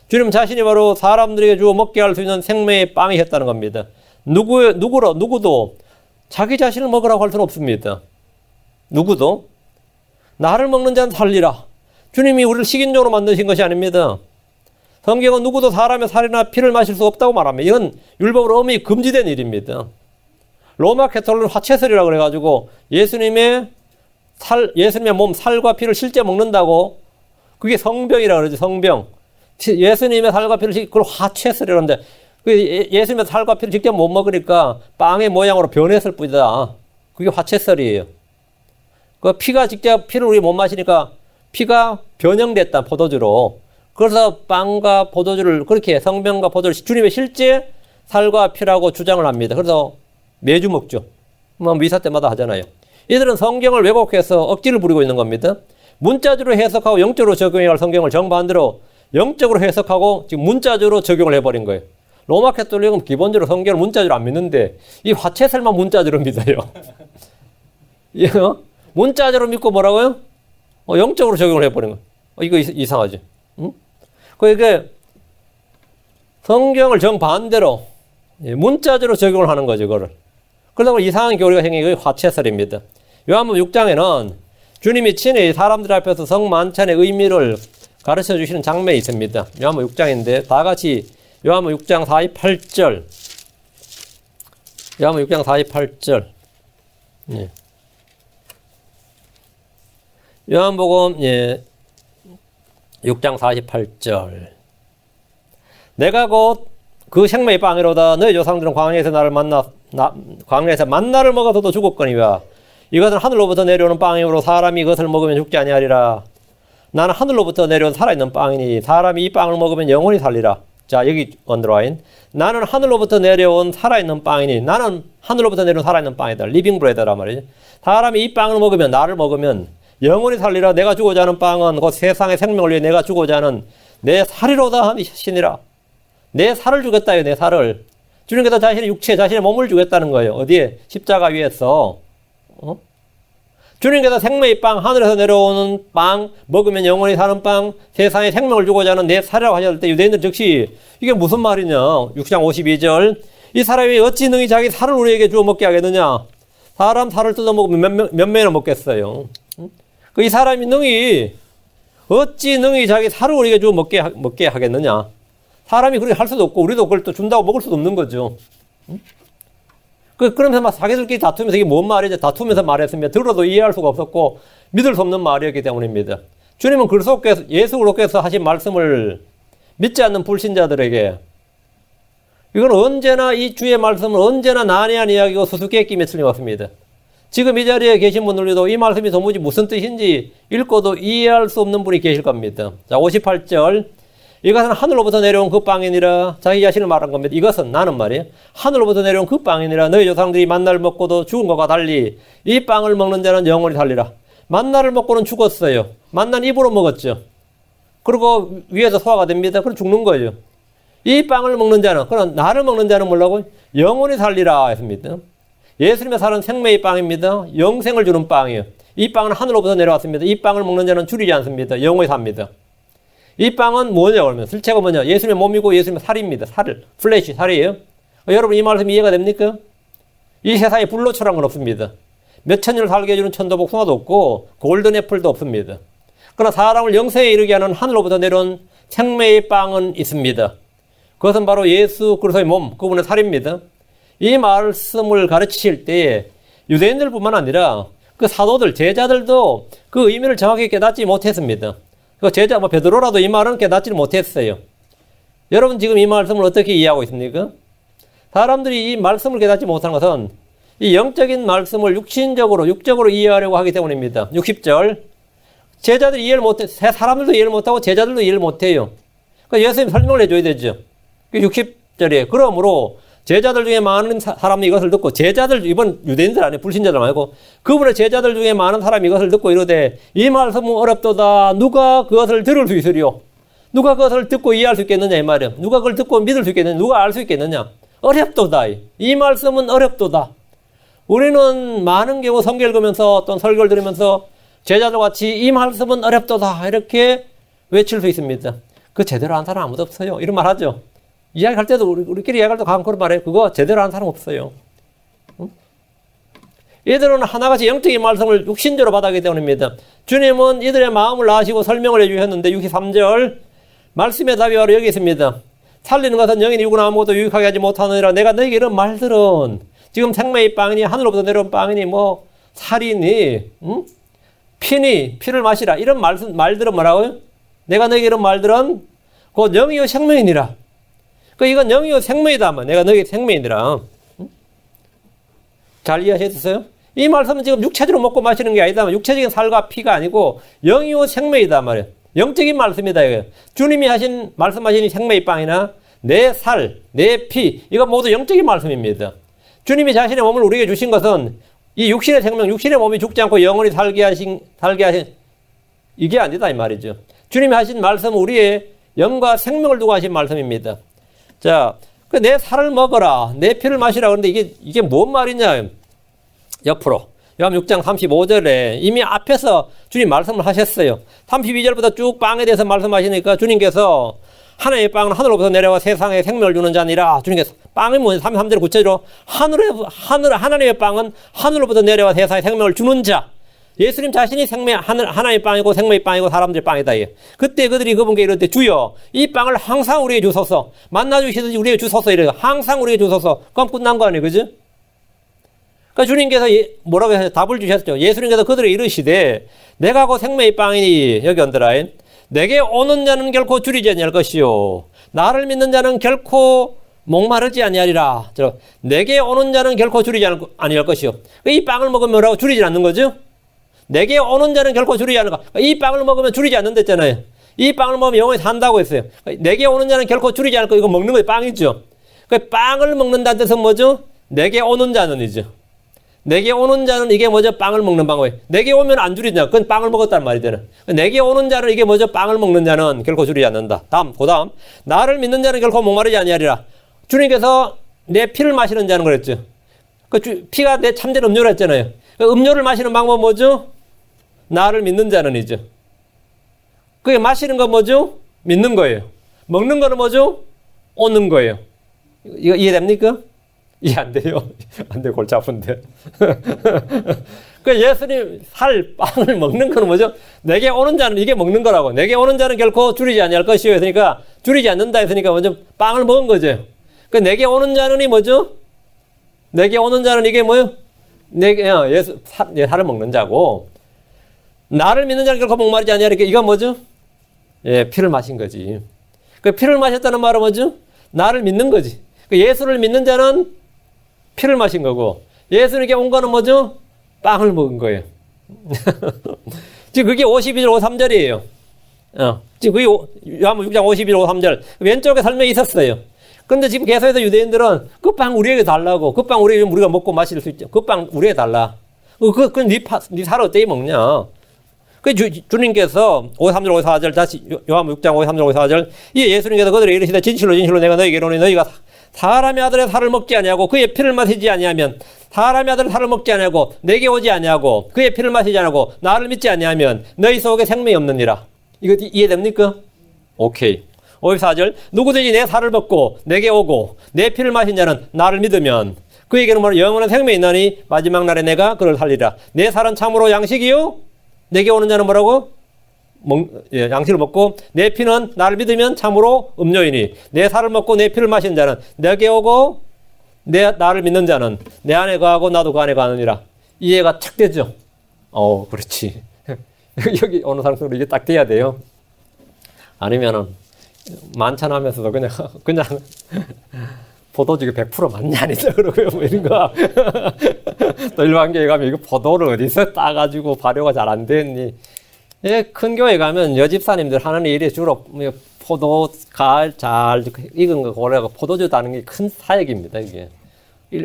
주님 자신이 바로 사람들에게 주어 먹게 할 수 있는 생명의 빵이셨다는 겁니다. 누구도 자기 자신을 먹으라고 할 수는 없습니다. 누구도. 나를 먹는 자는 살리라. 주님이 우리를 식인종으로 만드신 것이 아닙니다. 성경은 누구도 사람의 살이나 피를 마실 수 없다고 말합니다. 이건 율법으로 엄히 금지된 일입니다. 로마 캐톨릭은 화채설이라고 그래가지고 예수님의 몸, 살과 피를 실제 먹는다고, 그게 성병이라고 그러죠, 성병. 예수님의 살과 피를, 그걸 화채설이라는데, 예수님의 살과 피를 직접 못 먹으니까 빵의 모양으로 변했을 뿐이다. 그게 화채설이에요. 그 피가 직접 피를 우리 못 마시니까 피가 변형됐다, 포도주로. 그래서 빵과 포도주를 그렇게 성병과 포도주를 주님의 실제 살과 피라고 주장을 합니다. 그래서 매주 먹죠. 뭐 미사 때마다 하잖아요. 이들은 성경을 왜곡해서 억지를 부리고 있는 겁니다. 문자적으로 해석하고 영적으로 적용해야 할 성경을 정반대로 영적으로 해석하고 지금 문자적으로 적용을 해버린 거예요. 로마 캐톨릭은 기본적으로 성경을 문자적으로 안 믿는데 이 화채설만 문자적으로 믿어요. 문자적으로 믿고 뭐라고요? 영적으로 적용을 해버린 거예요. 이거 이상하죠. 응? 그러니까 성경을 정반대로 문자적으로 적용을 하는 거죠, 그거를. 그러다 보니 이상한 교리가 생긴 게 화채설입니다. 요한복음 6장에는 주님이 친히 사람들 앞에서 성만찬의 의미를 가르쳐 주시는 장면이 있습니다. 요한복음 6장인데 다 같이 요한복음 6장 48절. 요한복음 6장 48절. 예. 요한복음 6장 48절. 내가 곧 그 생명의 빵이로다. 너희 조상들은 광야에서 광야에서 만나를 먹어서도 죽었거니와 이것은 하늘로부터 내려오는 빵이므로 사람이 이것을 먹으면 죽지 아니하리라. 나는 하늘로부터 내려온 살아있는 빵이니 사람이 이 빵을 먹으면 영원히 살리라. 자, 여기 언더라인. 나는 하늘로부터 내려온 살아있는 빵이니, 나는 하늘로부터 내려온 살아있는 빵이다. 리빙 브레드란 말이지. 사람이 이 빵을 먹으면, 나를 먹으면 영원히 살리라. 내가 주고자 하는 빵은 곧 세상의 생명을 위해 내가 주고자 하는 내 살이로다 하시니라. 내 살을 주겠다요, 내 살을. 주님께서 자신의 육체, 자신의 몸을 주겠다는 거예요. 어디에? 십자가 위에서. 주님께서 생명의 빵, 하늘에서 내려오는 빵, 먹으면 영원히 사는 빵, 세상에 생명을 주고자 하는 내 살이라고 하셨을 때 유대인들 즉시 이게 무슨 말이냐. 6장 52절. 이 사람이 어찌 능히 자기 살을 우리에게 주어 먹게 하겠느냐. 사람 살을 뜯어먹으면 몇 명이나 먹겠어요. 이 사람이 어찌 능히 자기 살을 우리에게 주어 먹게 하겠느냐. 사람이 그렇게 할 수도 없고 우리도 그걸 또 준다고 먹을 수도 없는 거죠. 그러면서 막 자기들끼리 다투면서 이게 뭔 말이지? 다투면서 말했으면 들어도 이해할 수가 없었고 믿을 수 없는 말이었기 때문입니다. 주님은 예수 그리스도께서 하신 말씀을 믿지 않는 불신자들에게 이건 언제나 이 주의 말씀은 언제나 난해한 이야기고 수수께끼며 틀림없습니다. 지금 이 자리에 계신 분들도 이 말씀이 도무지 무슨 뜻인지 읽고도 이해할 수 없는 분이 계실 겁니다. 자, 58절. 이것은 하늘로부터 내려온 그 빵이니라. 자기 자신을 말한 겁니다. 이것은 나는 말이에요. 하늘로부터 내려온 그 빵이니라. 너희 조상들이 만나를 먹고도 죽은 것과 달리 이 빵을 먹는 자는 영원히 살리라. 만나를 먹고는 죽었어요. 만나는 입으로 먹었죠. 그리고 위에서 소화가 됩니다. 그럼 죽는 거예요. 이 빵을 먹는 자는, 그럼 나를 먹는 자는 뭐라고? 영원히 살리라 했습니다. 예수님의 살은 생명의 빵입니다. 영생을 주는 빵이에요. 이 빵은 하늘로부터 내려왔습니다. 이 빵을 먹는 자는 줄이지 않습니다. 영원히 삽니다. 이 빵은 뭐냐 그러면 실체가 뭐냐? 예수님의 몸이고 예수님의 살입니다. 플래시, 살이에요. 여러분 이 말씀 이해가 됩니까? 이 세상에 불로초란 건 없습니다. 몇천 년을 살게 해주는 천도복숭아도 없고 골든 애플도 없습니다. 그러나 사람을 영생에 이르게 하는 하늘로부터 내려온 생명의 빵은 있습니다. 그것은 바로 예수 그리스도의 몸, 그분의 살입니다. 이 말씀을 가르치실 때 유대인들뿐만 아니라 그 사도들, 제자들도 그 의미를 정확히 깨닫지 못했습니다. 그 제자, 베드로라도 이 말은 깨닫지를 못했어요. 여러분 지금 이 말씀을 어떻게 이해하고 있습니까? 사람들이 이 말씀을 깨닫지 못하는 것은 이 영적인 말씀을 육적으로 이해하려고 하기 때문입니다. 60절. 제자들이 이해를 못해, 사람들도 이해를 못하고 제자들도 이해를 못해요. 그러니까 예수님 설명을 해줘야 되죠. 60절에. 그러므로 제자들 중에 많은 사람이 이것을 듣고, 제자들, 이번 유대인들 아니에요. 불신자들 말고, 그분의 제자들 중에 많은 사람이 이것을 듣고 이르되, 이 말씀은 어렵도다. 누가 그것을 들을 수 있으리요? 누가 그것을 듣고 이해할 수 있겠느냐, 이 말이에요. 누가 그걸 듣고 믿을 수 있겠느냐, 누가 알 수 있겠느냐. 어렵도다. 이 말씀은 어렵도다. 우리는 많은 경우 성경 읽으면서 어떤 설교를 들으면서 제자들 같이 이 말씀은 어렵도다 이렇게 외칠 수 있습니다. 그 제대로 한 사람 아무도 없어요. 이런 말 하죠. 이야기할 때도 우리끼리 이야기할 때 가끔 그런 말해요. 그거 제대로 한 사람 없어요. 응? 이들은 하나같이 영적인 말씀을 육신적으로 받았기 때문입니다. 주님은 이들의 마음을 아시고 설명을 해주셨는데 63절 말씀의 답이 바로 여기 있습니다. 살리는 것은 영인이 육은 아무것도 유익하게 하지 못하느니라. 내가 너에게 이런 말들은 지금 생명의 빵이니 하늘로부터 내려온 빵이니 뭐 살이니 피니 피를 마시라. 이런 말들은 뭐라고요? 내가 너에게 이런 말들은 곧 영이요 생명이니라. 이건 영이요 생명이다. 내가 너에게 생명이니라. 잘 이해하셨어요? 이 말씀은 지금 육체적으로 먹고 마시는 게 아니다. 육체적인 살과 피가 아니고 영이요 생명이다 말이에요. 영적인 말씀이다 이거예요. 주님이 말씀하신 생명의 빵이나 내 살, 내 피, 이거 모두 영적인 말씀입니다. 주님이 자신의 몸을 우리에게 주신 것은 이 육신의 생명, 육신의 몸이 죽지 않고 영원히 살게 하신 이게 아니다 이 말이죠. 주님이 하신 말씀은 우리의 영과 생명을 두고 하신 말씀입니다. 자, 내 살을 먹어라, 내 피를 마시라. 그런데 이게 뭔 말이냐? 옆으로. 요한복음 6장 35절에 이미 앞에서 주님 말씀을 하셨어요. 32절부터 쭉 빵에 대해서 말씀하시니까 주님께서 하나님의 빵은 하늘로부터 내려와 세상에 생명을 주는 자니라. 주님께서 빵이 뭐냐? 33절 구체적으로 하나님의 빵은 하늘로부터 내려와 세상에 생명을 주는 자. 예수님 자신이 하나님의 빵이고 생명의 빵이고 사람들의 빵이다. 그때 그들이 그분께 이럴 때 주여 이 빵을 항상 우리에게 주소서. 만나 주시든지 우리에게 주소서. 이래요. 항상 우리에게 주소서. 그럼 끝난 거 아니에요. 그죠? 그러니까 주님께서 뭐라고 해서 답을 주셨죠. 예수님께서 그들에게 이르시되 내가 곧 생명의 빵이니 여기 온더라. 내게 오는 자는 결코 줄이지 아니할 것이요 나를 믿는 자는 결코 목마르지 아니하리라. 내게 오는 자는 결코 줄이지 아니할 것이요. 이 빵을 먹으면 뭐라고 줄이지 않는 거죠? 내게 오는 자는 결코 줄이지 않는 거. 이 빵을 먹으면 줄이지 않는댔잖아요. 이 빵을 먹으면 영원히 산다고 했어요. 내게 오는 자는 결코 줄이지 않을 거. 이거 먹는 거예요. 빵이죠. 빵을 먹는다는 뜻은 뭐죠? 내게 오는 자는이죠. 내게 오는 자는 이게 뭐죠? 빵을 먹는 방법이에요. 내게 오면 안 줄이냐? 그건 빵을 먹었단 말이잖아. 내게 오는 자는 이게 뭐죠? 빵을 먹는 자는 결코 줄이지 않는다. 그다음 나를 믿는 자는 결코 목마르지 아니하리라. 주님께서 내 피를 마시는 자는 그랬죠. 피가 내 참된 음료라 했잖아요. 음료를 마시는 방법은 뭐죠? 나를 믿는 자는이죠. 그게 마시는 건 뭐죠? 믿는 거예요. 먹는 거는 뭐죠? 오는 거예요. 이거 이해됩니까? 이해 안 돼요. 안 돼, 골치 아픈데. 예수님 빵을 먹는 거는 뭐죠? 내게 오는 자는 이게 먹는 거라고. 내게 오는 자는 결코 줄이지 아니할 것이요. 했으니까, 줄이지 않는다 했으니까 먼저 빵을 먹은 거죠. 내게 오는 자는이 뭐죠? 내게 오는 자는 이게 뭐요? 살을 먹는 자고, 나를 믿는 자는 결코 목마르지 아니하리까. 이건 뭐죠? 피를 마신 거지. 피를 마셨다는 말은 뭐죠? 나를 믿는 거지. 예수를 믿는 자는 피를 마신 거고 예수님께 온 거는 뭐죠? 빵을 먹은 거예요. 지금 그게 52절 53절이에요. 지금 그게 요한복음 6장 52절 53절 왼쪽에 설명이 있었어요. 그런데 지금 계속해서 유대인들은 그 빵 우리에게 달라고. 그 빵 우리가 먹고 마실 수 있죠. 그 빵 우리에게 달라. 네 살을 어떻게 먹냐? 주님께서 53절 54절 다시 요한복음 6장 53절 54절 예수님께서 그들에게 이르시되 진실로 진실로 내가 너희에게 이르노니 너희가 사람의 아들의 살을 먹지 아니하고 그의 피를 마시지 아니하면 사람의 아들의 살을 먹지 아니하고 내게 오지 아니하고 그의 피를 마시지 아니하고 나를 믿지 아니하면 너희 속에 생명이 없느니라. 이거 이해됩니까? 오케이. 54절 누구든지 내 살을 먹고 내게 오고 내 피를 마신 자는 나를 믿으면 그에게는 뭐라 영원한 생명이 있나니 마지막 날에 내가 그를 살리라. 내 살은 참으로 양식이요 내게 오는 자는 뭐라고? 양식을 먹고 내 피는 나를 믿으면 참으로 음료이니 내 살을 먹고 내 피를 마시는 자는 내게 오고 나를 믿는 자는 내 안에 거하고 나도 그 안에 거하느니라. 이해가 착 되죠? 그렇지. 여기 오는 사람들은 이게 딱 돼야 돼요. 아니면은 만찬하면서도 그냥 포도주가 100% 맞냐 아니죠? 그러고요. 뭐 이런 거. 또 일반 교회 가면 이거 포도를 어디서 따가지고 발효가 잘 안 됐니? 큰 교회 가면 여집사님들 하는 일이 주로 포도 가을 잘 익은 거 고래고 포도주 따는 게 큰 사역입니다. 이게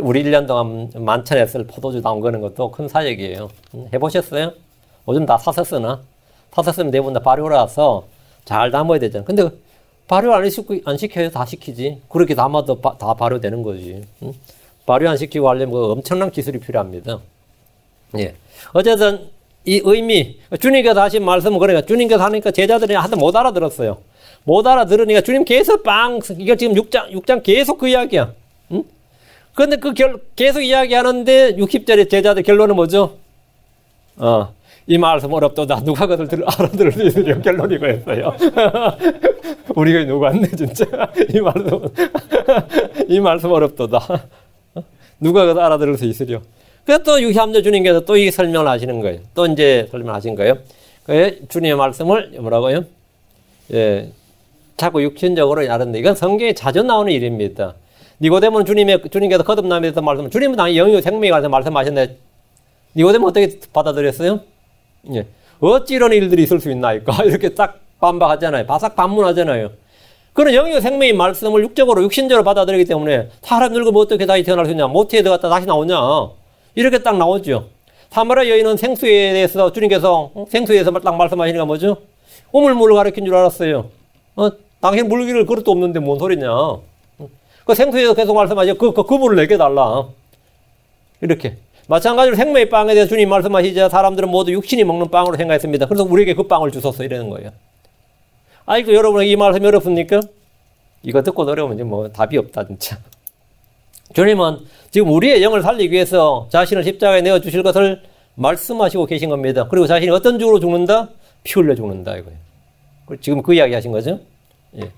우리 1년 동안 만찬했을 포도주 담그는 것도 큰 사역이에요. 해보셨어요? 요즘 다 사서 쓰나? 사서 쓰면 대부분 다 발효라서 잘 담아야 되잖아. 근데 발효 안 시켜요? 다 시키지. 그렇게 담아도 다 발효되는 거지. 발효시키고 하려면 엄청난 기술이 필요합니다. 예. 어쨌든 이 의미, 주님께서 하신 말씀은 그러니까 주님께서 하니까 제자들이 하도 못 알아들었어요. 못 알아들으니까 주님 계속 이거 지금 6장 계속 그 이야기야. 응? 근데 계속 이야기하는데 60절에 제자들 결론은 뭐죠? 이 말씀 어렵도다. 누가 그들 알아들을 수 있으려 결론이 그랬어요. 우리가 누가 왔네, 진짜. 이 말씀 어렵도다. 누가 그들 알아들을 수 있으려. 그래서 또 63절 주님께서 또 이 설명을 하시는 거예요. 또 이제 설명하신 거예요. 주님의 말씀을 뭐라고요? 예. 자꾸 육신적으로 알았는데 이건 성경에 자주 나오는 일입니다. 니고데모는 주님께서 거듭남에 대해서 말씀, 주님은 당연히 영이요 생명에 관해서 말씀하셨는데 니고데모 어떻게 받아들였어요? 예. 어찌 이런 일들이 있을 수 있나이까? 이렇게 딱 반박하잖아요. 바삭 반문하잖아요. 그런 영이요 생명의 말씀을 육신적으로 받아들이기 때문에 사람 늙으면 어떻게 다시 태어날 수 있냐? 모태에 들어갔다 다시 나오냐? 이렇게 딱 나오죠. 사마리아 여인은 생수에 대해서 주님께서 생수에 대해서 딱 말씀하시니까 뭐죠? 우물물을 가리킨 줄 알았어요. 당신 물기를 그릇도 없는데 뭔 소리냐? 그 생수에서 계속 말씀하시죠. 그 물을 내게 달라. 이렇게. 마찬가지로 생명의 빵에 대해서 주님 말씀하시자 사람들은 모두 육신이 먹는 빵으로 생각했습니다. 그래서 우리에게 그 빵을 주소서 이러는 거예요. 아직도 여러분 이 말씀이 어렵습니까? 이거 듣고 어려우면 이제 뭐 답이 없다 진짜. 주님은 지금 우리의 영을 살리기 위해서 자신을 십자가에 내어주실 것을 말씀하시고 계신 겁니다. 그리고 자신이 어떤 죽으로 죽는다? 피 흘려 죽는다 이거예요. 지금 그 이야기 하신 거죠? 예.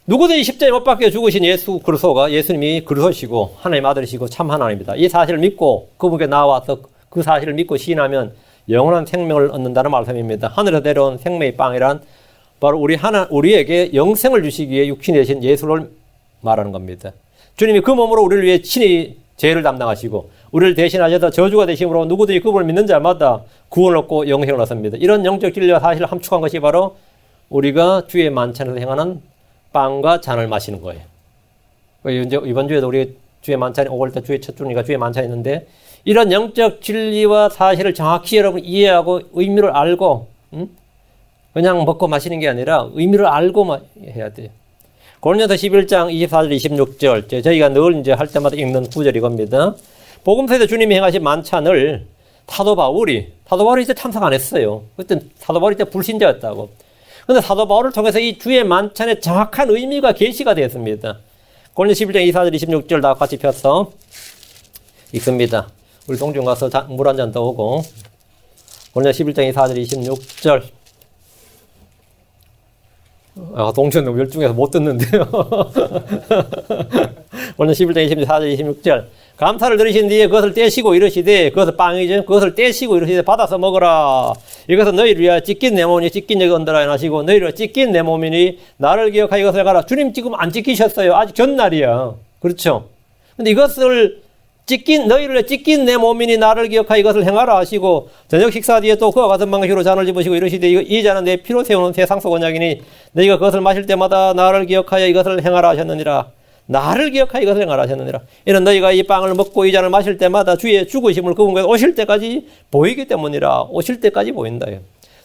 누구든지 십자가에 못 박혀 죽으신 예수 그리스도가 예수님이 그리스도시고 하나님 아들이시고 참 하나님입니다. 이 사실을 믿고 그분께 나와서 그 사실을 믿고 시인하면 영원한 생명을 얻는다는 말씀입니다. 하늘에서 내려온 생명의 빵이란 바로 우리에게 영생을 주시기 위해 육신이 되신 예수를 말하는 겁니다. 주님이 그 몸으로 우리를 위해 친히 죄를 담당하시고 우리를 대신하셔서 저주가 되심으로 누구든지 그분을 믿는 자마다 구원을 얻고 영생을 얻습니다. 이런 영적 진리와 사실을 함축한 것이 바로 우리가 주의 만찬에서 행하는 빵과 잔을 마시는 거예요. 이제 이번 주에도 우리 주의 만찬이 5월달 주의 첫 주니까 주의 만찬이 있는데 이런 영적 진리와 사실을 정확히 여러분 이해하고 의미를 알고 그냥 먹고 마시는 게 아니라 의미를 알고 해야 돼요. 고린도서 11장 24절 26절 저희가 늘 이제 할 때마다 읽는 구절이 겁니다. 복음서에서 주님이 행하신 만찬을 사도 바울이 이제 참석 안 했어요. 그때 사도 바울이 이제 불신자였다고. 근데 사도 바울을 통해서 이 주의 만찬의 정확한 의미가 계시가 되었습니다. 고린도서 11장 24절 26절 다 같이 펴서 읽습니다. 우리 동중 가서 물 한 잔 떠오고 고린도서 11장 24절 26절 동전 너무 열중해서 못 듣는데요. 오늘 11장 24절 26절 감사를 드리신 뒤에 그것을 떼시고 이르시되 그것을 빵이죠. 그것을 떼시고 이르시되 받아서 먹어라. 이것은 너희를 위하여 찢긴 내 몸이니 찢긴 여기 언더라인 하시고 너희를 위하여 찢긴 내 몸이니 나를 기억하여 이것을 가라. 주님 지금 안 찢기셨어요. 아직 전날이야. 그렇죠. 근데 이것을 너희를 위하여 찢긴 내 몸이니 나를 기억하여 이것을 행하라 하시고 저녁 식사 뒤에 또 그와 같은 방식으로 잔을 집으시고 이르시되 이 잔은 내 피로 세우는 새 상속 언약이니 너희가 그것을 마실 때마다 나를 기억하여 이것을 행하라 하셨느니라. 나를 기억하여 이것을 행하라 하셨느니라. 이는 너희가 이 빵을 먹고 이 잔을 마실 때마다 주의 죽으심을 그분께서 오실 때까지 보이기 때문이라. 오실 때까지 보인다.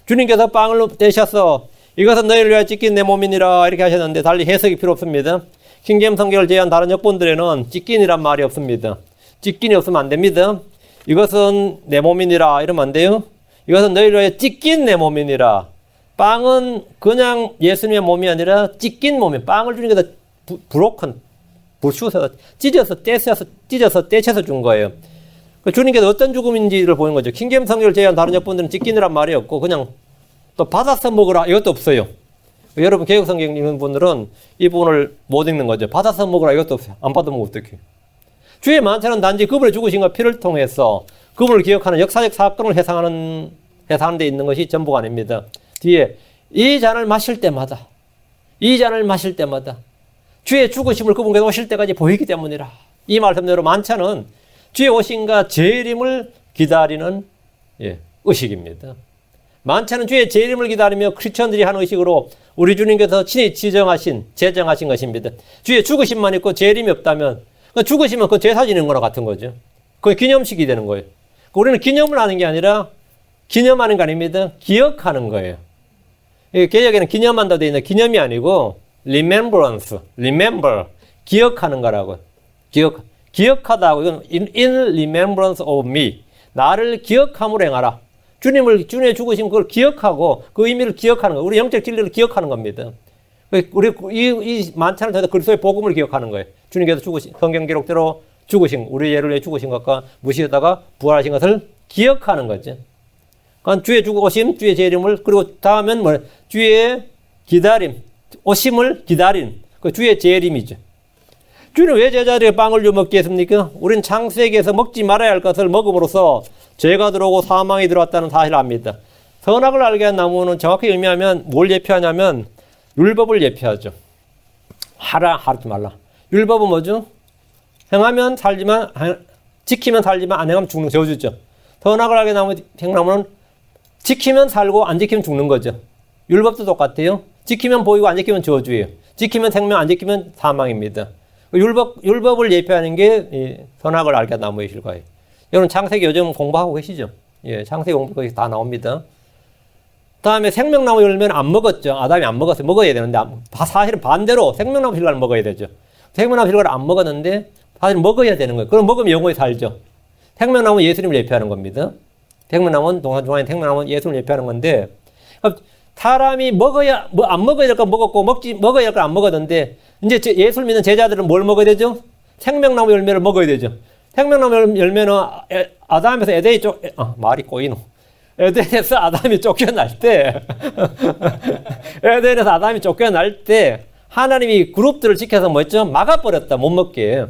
주님께서 빵을 떼셔서 이것은 너희를 위하여 찢긴 내 몸이니라 이렇게 하셨는데 달리 해석이 필요 없습니다. 킹제임 성경을 제외한 다른 역본들에는 찢긴이란 말이 없습니다. 찢긴이 없으면 안 됩니다. 이것은 내 몸이니라 이러면 안 돼요. 이것은 너희를 위하여 찢긴 내 몸이니라. 빵은 그냥 예수님의 몸이 아니라 찢긴 몸이 빵을 주님께서 부수셔서 찢어서 떼셔서 준 거예요. 주님께서 어떤 죽음인지를 보는 거죠. 킹제임 성경을 제외한 다른 역본들은 찢긴이란 말이 없고 그냥 또 받아서 먹으라 이것도 없어요. 여러분 개역 성경 읽는 분들은 이 부분을 못 읽는 거죠. 받아서 먹으라 이것도 없어요. 안 받으면 어떡해. 주의 만찬은 단지 그분의 죽으심과 피를 통해서 그분을 기억하는 역사적 사건을 해상하는 데 있는 것이 전부가 아닙니다. 뒤에 이 잔을 마실 때마다 주의 죽으심을 그분께서 오실 때까지 보이기 때문이라. 이 말씀대로 만찬은 주의 오심과 재림을 기다리는 의식입니다. 만찬은 주의 재림을 기다리며 크리스천들이 하는 의식으로 우리 주님께서 친히 제정하신 것입니다. 주의 죽으심만 있고 재림이 없다면 죽으시면 그 제사 지내는 거랑 같은 거죠. 그게 기념식이 되는 거예요. 우리는 기념을 하는 게 아니라 기념하는 게 아닙니다. 기억하는 거예요. 개역에는 기념한다고 되어 있는데 기념이 아니고 remember, 기억하는 거라고. 기억하다고, 이건 in remembrance of me. 나를 기억함으로 행하라. 주님의 죽으신 그걸 기억하고 그 의미를 기억하는 거. 우리 영적 진리를 기억하는 겁니다. 우리 이 만찬을 통해서 그리스도의 복음을 기억하는 거예요. 주님께서 죽으신, 성경 기록대로 죽으신, 우리 예를 위해 죽으신 것과 무시하다가 부활하신 것을 기억하는 거죠. 그러니까 주의 죽으심, 주의 재림을, 그리고 다음엔 뭐, 주의 기다림, 오심을 기다린, 그 주의 재림이죠. 주는 왜 제자들에게 빵을 주 먹게 했습니까? 우리는 창세기에서 먹지 말아야 할 것을 먹음으로써 죄가 들어오고 사망이 들어왔다는 사실을 압니다. 선악을 알게 한 나무는 정확히 의미하면 뭘 예표하냐면 율법을 예표하죠. 하지 말라. 율법은 뭐죠? 행하면 살지만, 지키면 살지만 안 행하면 죽는 저주죠. 선악을 알게 행나무는 지키면 살고 안 지키면 죽는 거죠. 율법도 똑같아요. 지키면 보이고 안 지키면 저주예요. 지키면 생명, 안 지키면 사망입니다. 율법을 예표하는 게 선악을 알게 한 나무의 실과예요. 여러분 창세기 요즘 공부하고 계시죠? 예, 창세기 공부 거기 다 나옵니다. 다음에 생명나무 열매는 안 먹었죠. 아담이 안 먹었어요. 먹어야 되는데 사실은 반대로 생명나무 실과를 먹어야 되죠. 생명나무 실과를 안 먹었는데 사실 먹어야 되는 거예요. 그럼 먹으면 영원히 살죠. 생명나무 예수님을 예표하는 겁니다. 생명나무는 동안 생명나무는 예수님을 예표하는 건데 사람이 안 먹어야 될 거 먹었고 먹어야 될 거 안 먹었는데 이제 예수를 믿는 제자들은 뭘 먹어야 되죠? 생명나무 열매를 먹어야 되죠. 생명나무 열매는 아담에서 말이 꼬이노. 에덴에서 아담이 쫓겨날 때 에덴에서 아담이 쫓겨날 때 하나님이 그룹들을 지켜서 뭐 했죠? 막아버렸다. 못 먹게.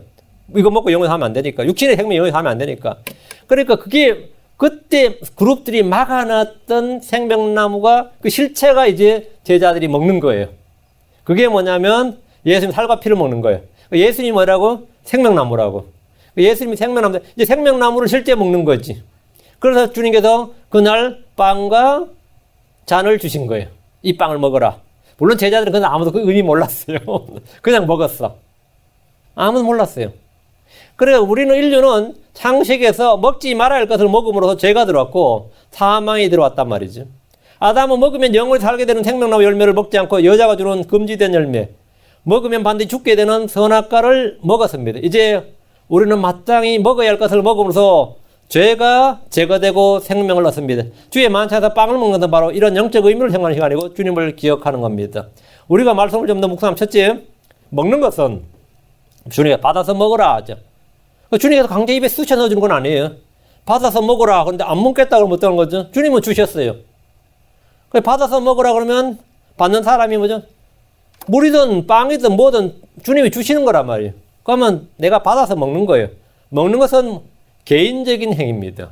이거 먹고 영원히 하면 안 되니까. 육신의 생명 영원히 하면 안 되니까. 그러니까 그때 그룹들이 막아놨던 생명나무가 그 실체가 이제 제자들이 먹는 거예요. 그게 뭐냐면 예수님 살과 피를 먹는 거예요. 예수님이 뭐라고? 생명나무라고. 예수님이 생명나무, 이제 생명나무를 실제 먹는 거지. 그래서 주님께서 그날 빵과 잔을 주신 거예요. 이 빵을 먹어라. 물론 제자들은 그날 아무도 그 의미 몰랐어요. 그냥 먹었어. 아무도 몰랐어요. 그래서 우리는 인류는 창세기에서 먹지 말아야 할 것을 먹음으로써 죄가 들어왔고 사망이 들어왔단 말이죠. 아담은 먹으면 영원히 살게 되는 생명나무 열매를 먹지 않고 여자가 주는 금지된 열매, 먹으면 반드시 죽게 되는 선악과를 먹었습니다. 이제 우리는 마땅히 먹어야 할 것을 먹음으로써 죄가 제거되고 생명을 얻습니다. 주의 만찬에서 빵을 먹는 것은 바로 이런 영적 의미를 생각하는 시간이고 주님을 기억하는 겁니다. 우리가 말씀을 좀 더 묵상하면 첫째, 먹는 것은 주님이 받아서 먹으라 하죠. 주님께서 강제 입에 쑤셔 넣어주는 건 아니에요. 받아서 먹으라. 그런데 안 먹겠다 그러면 어떤 거죠? 주님은 주셨어요. 받아서 먹으라 그러면 받는 사람이 뭐죠? 물이든 빵이든 뭐든 주님이 주시는 거란 말이에요. 그러면 내가 받아서 먹는 거예요. 먹는 것은 개인적인 행위입니다.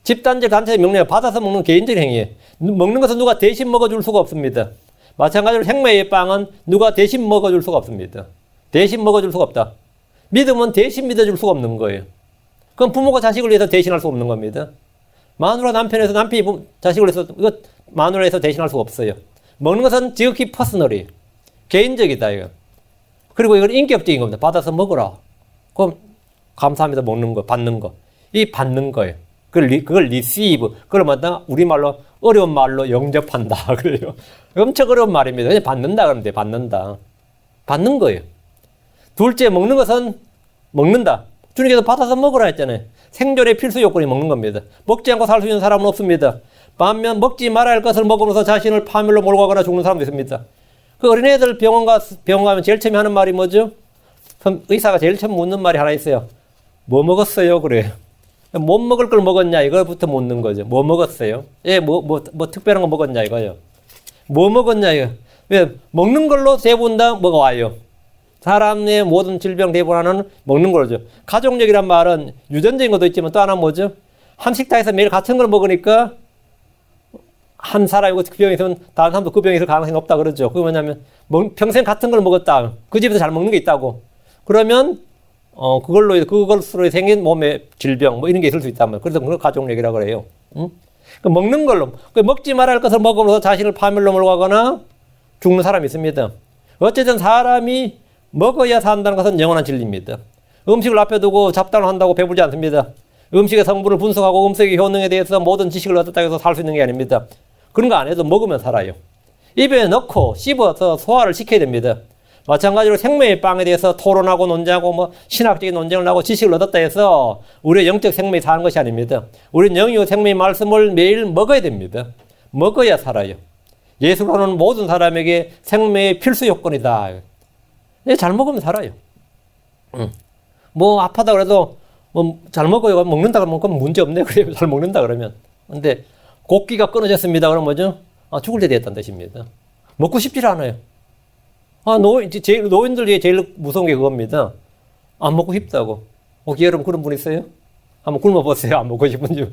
집단적 단체 명령을 받아서 먹는 개인적인 행위예요. 먹는 것은 누가 대신 먹어줄 수가 없습니다. 마찬가지로 생명의 빵은 누가 대신 먹어줄 수가 없습니다. 대신 먹어줄 수가 없다. 믿음은 대신 믿어줄 수가 없는 거예요. 그럼 부모가 자식을 위해서 대신할 수 없는 겁니다. 마누라 남편에서 남편이 자식을 위해서 이거 마누라에서 대신할 수가 없어요. 먹는 것은 지극히 퍼스널이 개인적이다 이거. 그리고 이건 인격적인 겁니다. 받아서 먹어라. 그럼 감사합니다. 먹는 거, 받는 거. 이 받는 거예요. 그걸 receive. 그걸 뭐다? 우리말로 어려운 말로 영접한다. 그래요. 엄청 어려운 말입니다. 그냥 받는다 그러는데 받는다. 받는 거예요. 둘째, 먹는 것은 먹는다. 주님께서 받아서 먹으라 했잖아요. 생존의 필수 요건이 먹는 겁니다. 먹지 않고 살 수 있는 사람은 없습니다. 반면 먹지 말아야 할 것을 먹으면서 자신을 파멸로 몰고 가거나 죽는 사람도 있습니다. 그 어린애들 병원 가면 제일 처음에 하는 말이 뭐죠? 의사가 제일 처음 묻는 말이 하나 있어요. 뭐 먹었어요? 그래요. 못 먹을 걸 먹었냐? 이거부터 묻는 거죠. 뭐 먹었어요? 예, 뭐 특별한 거 먹었냐? 이거요. 뭐 먹었냐? 이거. 왜? 먹는 걸로 대부분 다 먹어와요. 사람의 모든 질병 대부분은 먹는 거죠. 가족력이란 말은 유전적인 것도 있지만 또 하나 뭐죠? 한 식탁에서 매일 같은 걸 먹으니까 한 사람이고 그 병이 있으면 다른 사람도 그 병이 있을 가능성이 높다 그러죠. 그게 뭐냐면 평생 같은 걸 먹었다. 그 집에서 잘 먹는 게 있다고. 그러면 그걸로 생긴 몸의 질병 뭐 이런 게 있을 수 있단 말이에요. 그래서 그걸 가족력이라고 그래요. 응? 먹는 걸로 먹지 말아야 할 것을 먹으면서 자신을 파멸로 몰아가거나 죽는 사람이 있습니다. 어쨌든 사람이 먹어야 산다는 것은 영원한 진리입니다. 음식을 앞에 두고 잡담을 한다고 배부르지 않습니다. 음식의 성분을 분석하고 음식의 효능에 대해서 모든 지식을 얻었다고 해서 살 수 있는 게 아닙니다. 그런 거 안 해도 먹으면 살아요. 입에 넣고 씹어서 소화를 시켜야 됩니다. 마찬가지로 생명의 빵에 대해서 토론하고 논쟁하고 뭐 신학적인 논쟁을 하고 지식을 얻었다 해서 우리의 영적 생명이 사는 것이 아닙니다. 우리는 영이요 생명의 말씀을 매일 먹어야 됩니다. 먹어야 살아요. 예수로는 모든 사람에게 생명의 필수 요건이다. 잘 먹으면 살아요. 뭐 아파다 그래도 뭐 잘 먹어요. 먹는다 그러면 문제 없네. 그래요. 잘 먹는다 그러면. 근데 곡기가 끊어졌습니다. 그러면 뭐죠? 죽을 때 됐다는 뜻입니다. 먹고 싶지 않아요. 노인들 중에 제일 무서운 게 그겁니다. 안 먹고 싶다고. 혹시 여러분 그런 분 있어요? 한번 굶어보세요. 안 먹고 싶은지.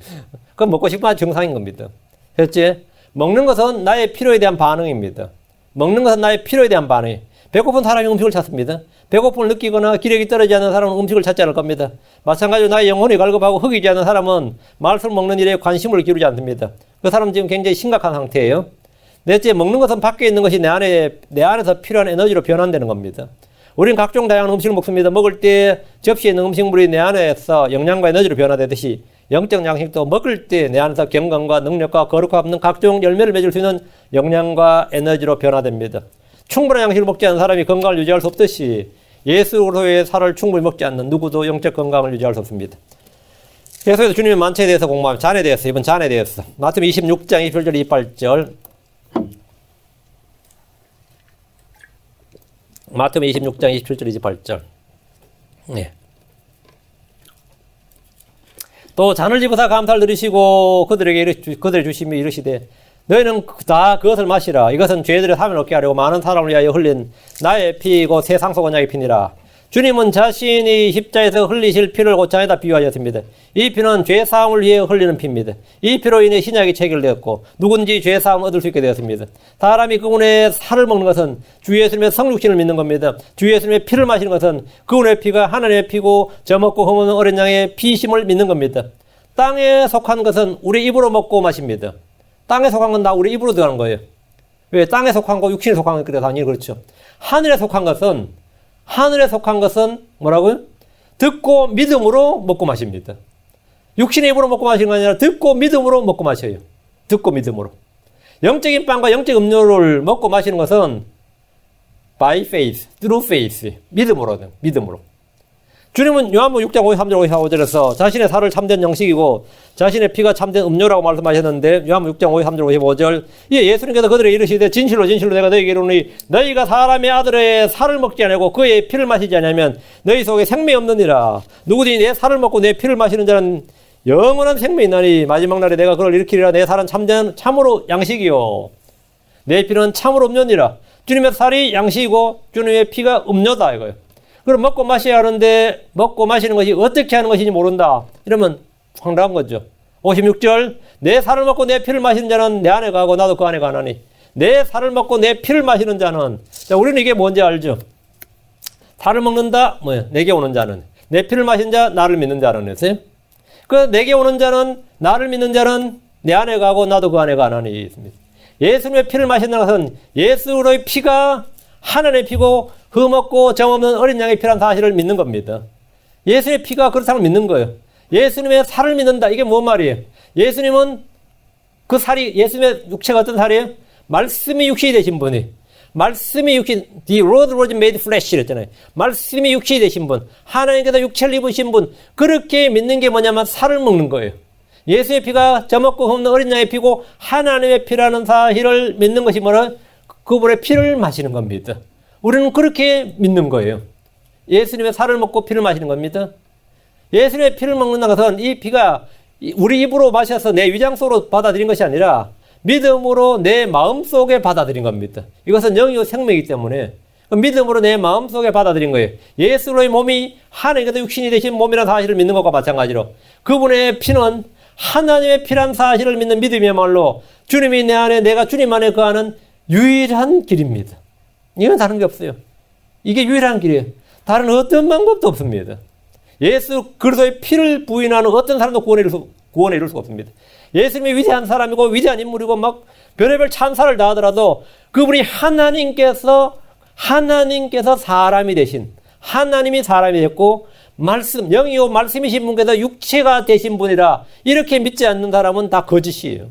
그럼 먹고 싶으면 정상인 겁니다. 그렇지? 먹는 것은 나의 필요에 대한 반응입니다. 먹는 것은 나의 필요에 대한 반응이. 배고픈 사람이 음식을 찾습니다. 배고픔을 느끼거나 기력이 떨어지지 않는 사람은 음식을 찾지 않을 겁니다. 마찬가지로 나의 영혼이 갈급하고 흑이지 않는 사람은 말씀을 먹는 일에 관심을 기울이지 않습니다. 그 사람은 지금 굉장히 심각한 상태예요. 넷째, 먹는 것은 밖에 있는 것이 내 안에서 필요한 에너지로 변환되는 겁니다. 우리는 각종 다양한 음식을 먹습니다. 먹을 때 접시에 있는 음식물이 내 안에서 영양과 에너지로 변화되듯이 영적 양식도 먹을 때 내 안에서 경건과 능력과 거룩함 없는 각종 열매를 맺을 수 있는 영양과 에너지로 변화됩니다. 충분한 양식을 먹지 않는 사람이 건강을 유지할 수 없듯이 예수로의 살을 충분히 먹지 않는 누구도 영적 건강을 유지할 수 없습니다. 계속해서 주님의 만찬에 대해서 공부하면 잔에 대해서, 이번 잔에 대해서 마태복음 26장 27절 28절 마태복음 26장 27절 28절 네. 또 잔을 집어서 감사를 드리시고 그들에게 주시며 이르시되 너희는 다 그것을 마시라. 이것은 죄들의 사함을 얻게 하려고 많은 사람을 위하여 흘린 나의 피이고 세상 속 언약의 피니라. 주님은 자신이 십자에서 흘리실 피를 옷장에다 비유하셨습니다. 이 피는 죄 사함을 위해 흘리는 피입니다. 이 피로 인해 신약이 체결되었고 누군지 죄 사함을 얻을 수 있게 되었습니다. 사람이 그분의 살을 먹는 것은 주 예수님의 성육신을 믿는 겁니다. 주 예수님의 피를 마시는 것은 그분의 피가 하나님의 피고 저 먹고 흠없는 어린 양의 피심을 믿는 겁니다. 땅에 속한 것은 우리 입으로 먹고 마십니다. 땅에 속한 건 다 우리 입으로 들어가는 거예요. 왜? 땅에 속한 거, 육신에 속한 거, 그래서 아니, 그렇죠. 하늘에 속한 것은 뭐라고요? 듣고 믿음으로 먹고 마십니다. 육신의 입으로 먹고 마시는 거 아니라 듣고 믿음으로 먹고 마셔요. 듣고 믿음으로. 영적인 빵과 영적 음료를 먹고 마시는 것은 by faith, through faith, 믿음으로. 주님은 요한복음 6장 53절 54절에서 자신의 살을 참된 양식이고 자신의 피가 참된 음료라고 말씀하셨는데 요한복음 6장 53절 55절 예수님께서 그들에게 이르시되 진실로 내가 너희에게 이르노니 너희가 사람의 아들의 살을 먹지 아니하고 그의 피를 마시지 아니하면 너희 속에 생명이 없느니라. 누구든지 내 살을 먹고 내 피를 마시는 자는 영원한 생명이 있나니 마지막 날에 내가 그를 일으키리라. 내 살은 참으로 양식이요 내 피는 참으로 음료니라. 주님의 살이 양식이고 주님의 피가 음료다 이거예요. 그럼 먹고 마셔야 하는데 먹고 마시는 것이 어떻게 하는 것인지 모른다. 이러면 황당한 거죠. 56절 내 살을 먹고 내 피를 마시는 자는 내 안에 가고 나도 그 안에 가나니 내 살을 먹고 내 피를 마시는 자는 자 우리는 이게 뭔지 알죠. 살을 먹는다 뭐예요? 내게 오는 자는 내 피를 마신 자 나를 믿는 자는 했어요. 그 내게 오는 자는 나를 믿는 자는 내 안에 가고 나도 그 안에 가나니 있습니다. 예수님의 피를 마신다는 것은 예수의 피가 하나님의 피고 흠없고 점없는 어린 양의 피란 사실을 믿는 겁니다. 예수의 피가 그렇다는 걸 믿는 거예요. 예수님의 살을 믿는다. 이게 뭔 말이에요? 예수님은 그 살이 예수님의 육체가 어떤 살이에요? 말씀이 육신이 되신 분이 말씀이 육신 The Word was made flesh 이랬잖아요. 말씀이 육신이 되신 분 하나님께서 육체를 입으신 분 그렇게 믿는 게 뭐냐면 살을 먹는 거예요. 예수의 피가 저먹고 흠없는 어린 양의 피고 하나님의 피라는 사실을 믿는 것이 뭐라? 그분의 피를 마시는 겁니다. 우리는 그렇게 믿는 거예요. 예수님의 살을 먹고 피를 마시는 겁니다. 예수님의 피를 먹는다는 것은 이 피가 우리 입으로 마셔서 내 위장 속으로 받아들인 것이 아니라 믿음으로 내 마음속에 받아들인 겁니다. 이것은 영이요 생명이기 때문에 믿음으로 내 마음속에 받아들인 거예요. 예수로의 몸이 하나님께서 육신이 되신 몸이라는 사실을 믿는 것과 마찬가지로 그분의 피는 하나님의 피란 사실을 믿는 믿음이야말로 주님이 내 안에 내가 주님 안에 거하는 유일한 길입니다. 이건 다른 게 없어요. 이게 유일한 길이에요. 다른 어떤 방법도 없습니다. 예수 그리스도의 피를 부인하는 어떤 사람도 구원에 이룰 수가 없습니다. 예수님이 위대한 사람이고 위대한 인물이고 막 별의별 찬사를 다 하더라도 그분이 하나님께서 사람이 되신 하나님이 사람이 됐고 말씀 영이요 말씀이신 분께서 육체가 되신 분이라 이렇게 믿지 않는 사람은 다 거짓이에요.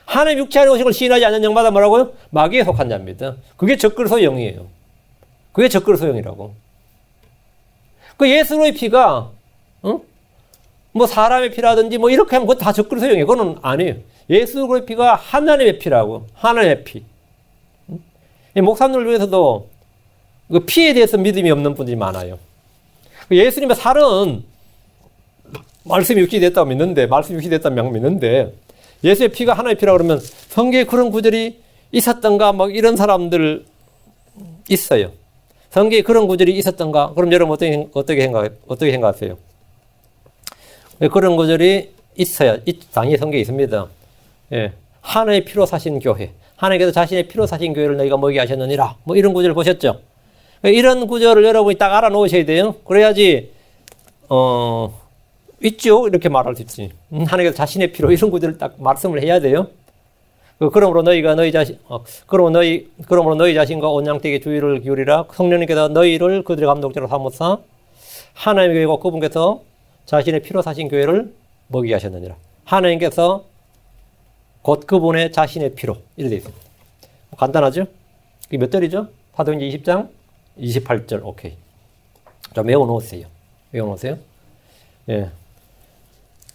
하나님 육체 안에 오신 걸 시인하지 않는 영마다 뭐라고요? 마귀에 속한 자입니다. 그게 적그리스도 영이에요. 그게 적그리 소용이라고. 그 예수의 피가 뭐 사람의 피라든지 뭐 이렇게 하면 그거 다 적그리 소용이에요. 그거는 아니에요. 예수의 피가 하나님의 피라고. 하나님의 피. 목사님들 중에서도 그 피에 대해서 믿음이 없는 분들이 많아요. 예수님의 살은 말씀이 유기됐다고 믿는데, 말씀이 유기됐다고 믿는데, 예수의 피가 하나의 피라고 그러면 성경에 그런 구절이 있었던가, 막 이런 사람들 있어요. 성경에 그런 구절이 있었던가? 그럼 여러분 어떻게 생각하세요? 그런 구절이 있어야, 당연히 성경에 있습니다. 예. 하나의 피로 사신 교회. 하나님께서 자신의 피로 사신 교회를 너희가 먹게 하셨느니라. 뭐 이런 구절을 보셨죠? 이런 구절을 여러분이 딱 알아놓으셔야 돼요. 그래야지, 있죠? 이렇게 말할 수 있지. 하나님께서 자신의 피로 이런 구절을 딱 말씀을 해야 돼요. 그러므로 너희 자신과 온양되게 주의를 기울이라. 성령님께서 너희를 그들의 감독자로 삼으사 하나님의 교회고 그분께서 자신의 피로 사신 교회를 먹이게 하셨느니라. 하나님께서 곧 그분의 자신의 피로 이렇게 되어 있습니다. 간단하죠? 이게 몇 절이죠? 사도행전 20장 28절. 오케이. 좀 외워놓으세요. 예.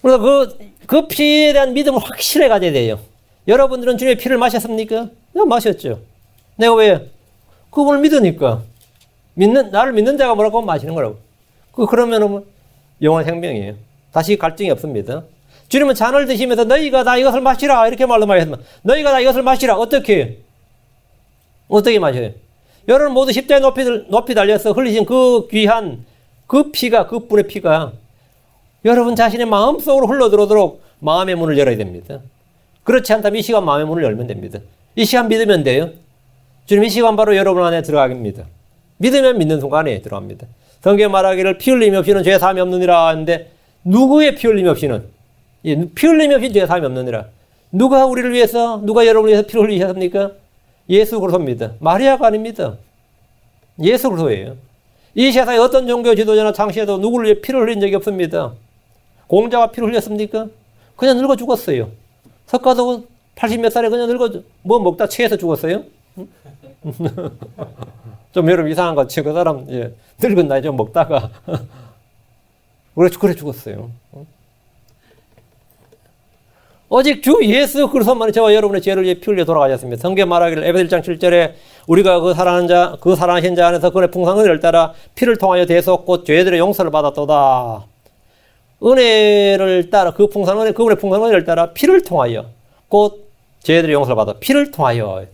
그래서 그 피에 대한 믿음을 확실히 가져야 돼요. 여러분들은 주님의 피를 마셨습니까? 내가 마셨죠. 내가 왜? 그분을 믿으니까. 나를 믿는 자가 뭐라고 하면 마시는 거라고. 그러면은 영원 생명이에요. 다시 갈증이 없습니다. 주님은 잔을 드시면서 너희가 다 이것을 마시라. 이렇게 말씀하셨지만, 너희가 다 이것을 마시라. 어떻게 마셔요? 여러분 모두 십자가에 높이 달려서 흘리신 그 귀한 그 피가, 그분의 피가 여러분 자신의 마음 속으로 흘러들어오도록 마음의 문을 열어야 됩니다. 그렇지 않다면 이 시간 마음의 문을 열면 됩니다. 이 시간 믿으면 돼요. 주님 이 시간 바로 여러분 안에 들어갑니다. 믿으면 믿는 순간에 들어갑니다. 성경에 말하기를 피 흘림이 없이는 죄 사함이 없느니라 하는데 누구의 피 흘림이 없이는? 피 흘림이 없이 죄 사함이 없느니라. 누가 우리를 위해서, 누가 여러분을 위해서 피를 흘리셨습니까? 예수 그리스도입니다. 마리아가 아닙니다. 예수 그리스도예요. 이 세상에 어떤 종교 지도자나 창시자도 누구를 위해 피를 흘린 적이 없습니다. 공자가 피를 흘렸습니까? 그냥 늙어 죽었어요. 석가도 80몇 살에 그냥 뭐 먹다 체해서 죽었어요? 좀 여러분 이상한 것 같죠? 그 사람, 늙은 나이 좀 먹다가. 그래 죽었어요. 오직 주 예수 그리스도만이 저와 여러분의 죄를 위해 피 흘려 돌아가셨습니다. 성경 말하기를 에베소 1장 7절에 우리가 그 사랑하신 자 안에서 그의 풍성한 은혜를 따라 피를 통하여 대속 곧 죄들의 용서를 받았도다. 은혜를 따라 그분의 풍성한 은혜를 따라 피를 통하여 곧 죄들의 용서를 받아. 피를 통하여.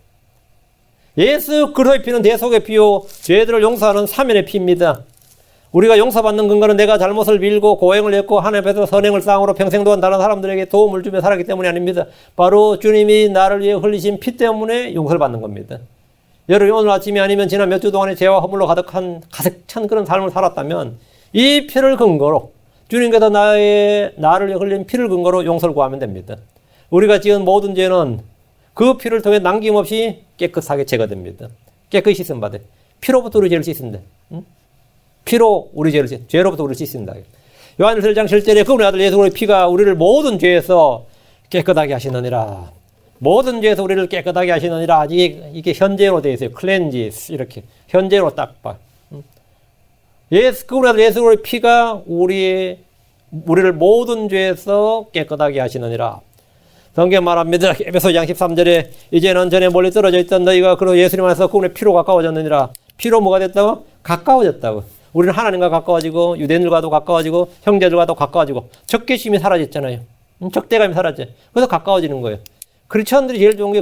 예수 그리스도의 피는 대속의 피요 죄들을 용서하는 사면의 피입니다. 우리가 용서받는 근거는 내가 잘못을 빌고 고행을 했고 하나님 앞에서 선행을 쌍으로 평생 동안 다른 사람들에게 도움을 주며 살았기 때문이 아닙니다. 바로 주님이 나를 위해 흘리신 피 때문에 용서를 받는 겁니다. 여러분이 오늘 아침이 아니면 지난 몇 주 동안의 죄와 허물로 가득 찬 그런 삶을 살았다면 이 피를 근거로 주님께서 나를 위해 흘린 피를 근거로 용서를 구하면 됩니다. 우리가 지은 모든 죄는 그 피를 통해 남김없이 깨끗하게 제거됩니다. 깨끗이 씻음 받아요. 피로부터 우리 죄를 씻습니다. 피로 우리 죄로부터 우리를 씻습니다. 요한일서 1장 7절에 그분의 아들 예수 그리스도의 피가 우리를 모든 죄에서 깨끗하게 하시느니라. 모든 죄에서 우리를 깨끗하게 하시느니라. 이게 현재로 되어 있어요. 클렌지스 이렇게 현재로 딱 봐. 그분의 아들 예수 그리스도의 피가 우리를 모든 죄에서 깨끗하게 하시느니라. 성경 말합니다. 에베소 2장 13절에 이제는 전에 멀리 떨어져 있던 너희가 그로 예수님 안에서 그분의 피로 가까워졌느니라. 피로 뭐가 됐다고? 가까워졌다고. 우리는 하나님과 가까워지고 유대인들과도 가까워지고 형제들과도 가까워지고 적개심이 사라졌잖아요. 적대감이 사라졌죠. 그래서 가까워지는 거예요. 크리스천들이 제일 좋은 게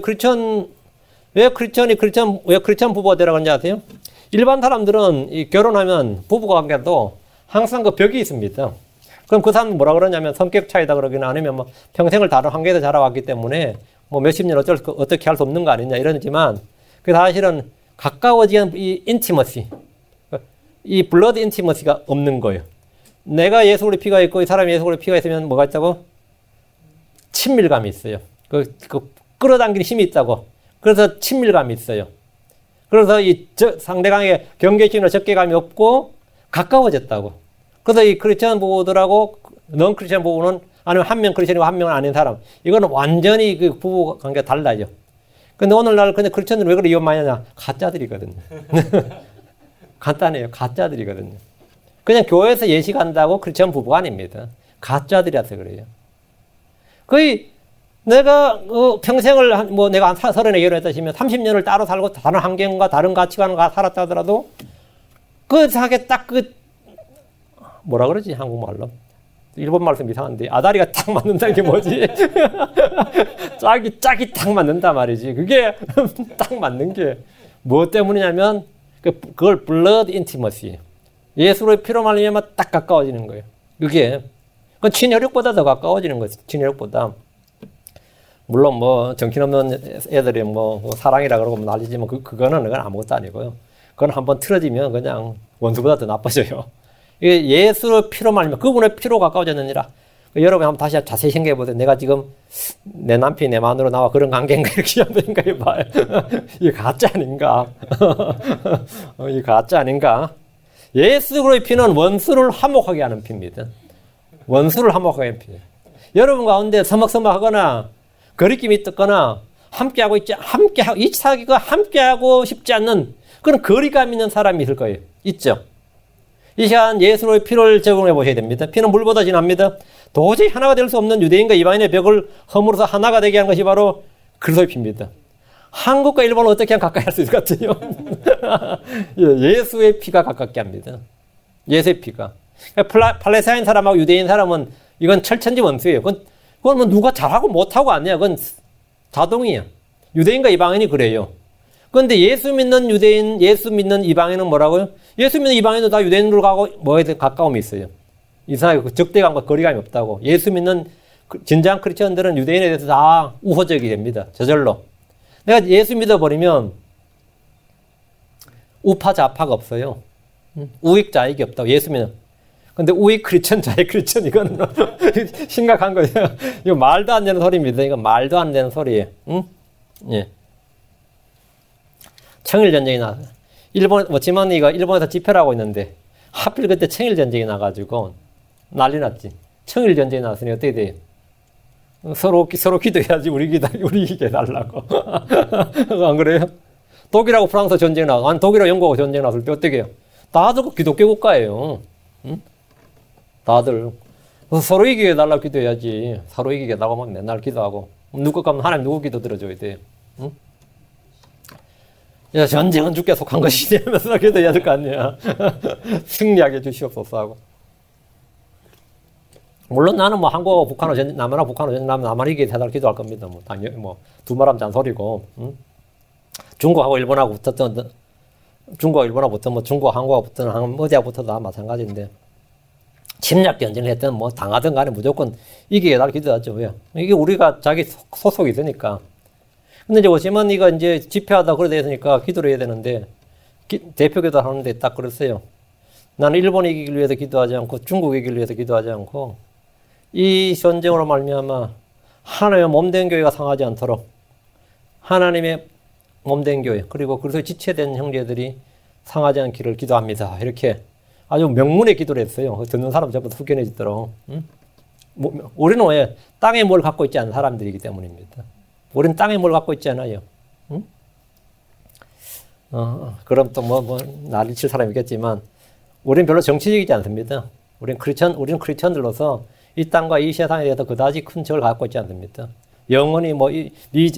왜 크리스천 부부가 되라고 하는지 아세요? 일반 사람들은 결혼하면 부부가 관계도 항상 그 벽이 있습니다. 그럼 그 사람은 뭐라 그러냐면 성격 차이다 그러기는 아니면 뭐 평생을 다른 환경에서 자라왔기 때문에 뭐 몇십 년 어떻게 할 수 없는 거 아니냐 이러지만 그 사실은 가까워지는 이 인티머시, 이 블러드 인티머시가 없는 거예요. 내가 예수 그리스도의 피가 있고 이 사람이 예수 그리스도의 피가 있으면 뭐가 있다고? 친밀감이 있어요. 끌어당기는 힘이 있다고. 그래서 친밀감이 있어요. 그래서 상대방의 경계심이나 적개감이 없고 가까워졌다고. 그래서 이 크리스천 부부들하고 넌 크리스천 부부는 아니면 한 명 크리스천이고 한 명은 아닌 사람. 이거는 완전히 그 부부 관계가 달라요. 근데 오늘날 근데 크리스천들은 왜 그래 이혼 많이 하냐? 가짜들이거든요. 간단해요. 가짜들이거든요. 그냥 교회에서 예식한다고 크리스천 부부가 아닙니다. 가짜들이라서 그래요. 거의 내가 평생을 내가 한 30에 결혼했다 치면 30년을 따로 살고 다른 환경과 다른 가치관을 살았다 하더라도 그 자기 딱 뭐라 그러지 한국말로? 일본 말씀 이상한데 아다리가 딱 맞는다는 게 뭐지? 짝이 딱 맞는다 말이지. 그게 딱 맞는 게 뭐 때문이냐면 그걸 blood intimacy. 예수로의 피로 말미암아 딱 가까워지는 거예요. 그게 그건 친혈육보다 더 가까워지는 거지. 친혈육보다. 물론 정신없는 애들이 사랑이라 그러고 난리지만 그건 아무것도 아니고요. 그건 한번 틀어지면 그냥 원수보다 더 나빠져요. 이게 예수의 피로 말미암아 그분의 피로 가까워졌느니라. 여러분 한번 다시 자세히 생각해 보세요. 내가 지금 내 남편이 내 마누로 나와 그런 관계인가 이렇게 한번 생각해 봐요. 이게 가짜 아닌가? 이게 가짜 아닌가? 예수 그리스도의 피는 원수를 화목하게 하는 피입니다. 원수를 화목하게 하는 피예요. 여러분 가운데 서먹서먹하거나 거리낌이 있거나 함께하고 이 사귀가 함께하고 싶지 않는 그런 거리감 있는 사람이 있을 거예요. 있죠? 이 시간 예수로의 피를 적용해 보셔야 됩니다. 피는 물보다 진합니다. 도저히 하나가 될 수 없는 유대인과 이방인의 벽을 허물어서 하나가 되게 하는 것이 바로 그리스도의 피입니다. 한국과 일본을 어떻게 하면 가까이 할 수 있을 것 같아요? 예수의 피가 가깝게 합니다. 예수의 피가. 팔레스타인 사람하고 유대인 사람은 이건 철천지 원수예요. 그건 누가 잘하고 못하고 아니야. 그건 자동이야. 유대인과 이방인이 그래요. 그런데 예수 믿는 유대인, 예수 믿는 이방인은 뭐라고요? 예수 믿는 이방인도 다 유대인으로 가고 뭐에 대해 가까움이 있어요. 이상하게 적대감과 거리감이 없다고. 예수 믿는 진정한 크리스천들은 유대인에 대해서 다 우호적이 됩니다. 저절로. 내가 예수 믿어버리면 우파 좌파가 없어요. 우익 좌익이 없다고. 예수 믿는. 근데 우익 크리스천 좌익 크리스천 이건 심각한 거예요. 이거 말도 안 되는 소리입니다. 이거 말도 안 되는 소리예요. 응? 예. 청일 전쟁이 지만이가 일본에서 집회를 하고 있는데 하필 그때 청일 전쟁이 나가지고 난리 났지. 청일 전쟁이 났으니 어떻게 돼요? 서로 기도해야지 우리 이기게 해달라고. 안 그래요? 독일하고 프랑스 전쟁이 나고, 아니 독일하고 영국하고 전쟁이 났을 때 어떻게 해요? 다들 기독교 국가예요. 응? 다들 서로 이기게 해달라고 기도해야지. 서로 이기게 해달라고 하면 맨날 기도하고 누구 가면 하나님 누구 기도 들어줘야 돼요. 응? 야, 전쟁은 주께 속한 것이니 하면서 기도해야 될 거 아니야. 승리하게 주시옵소서 하고. 물론 나는 한국하고 북한하고 남한하고 북한하고 전쟁 나면 남한 이기게 해달라고 기도할 겁니다. 당연히 두말하면 잔소리고. 응? 중국하고 일본하고 붙었던 중국하고 일본하고 붙었던 중국하고 한국하고 붙었던 어디하고 붙어도 다 마찬가지인데 침략 전쟁을 했든 당하든 간에 무조건 이기게 해달라고 기도하죠. 왜? 이게 우리가 자기 소속이 있으니까. 근데 이제 오시면 이거 이제 집회하다 그래 되니까 기도를 해야 되는데 대표 기도 하는데 딱 그랬어요. 나는 일본 이기길 위해서 기도하지 않고 중국 이기길 위해서 기도하지 않고 이 전쟁으로 말미암아 하나님의 몸된 교회가 상하지 않도록 하나님의 몸된 교회 그리고 그래서 지체된 형제들이 상하지 않기를 기도합니다. 이렇게 아주 명문의 기도를 했어요. 듣는 사람 전부 후견해지도록. 응? 우리는 왜 땅에 뭘 갖고 있지 않은 사람들이기 때문입니다. 우리는 땅에 뭘 갖고 있지 않아요. 응? 그럼 또 난리 칠 사람이겠지만 우리는 별로 정치적이지 않습니다. 우리는 크리스천들로서 이 땅과 이 세상에 대해서 그다지 큰 적을 갖고 있지 않습니다. 영원히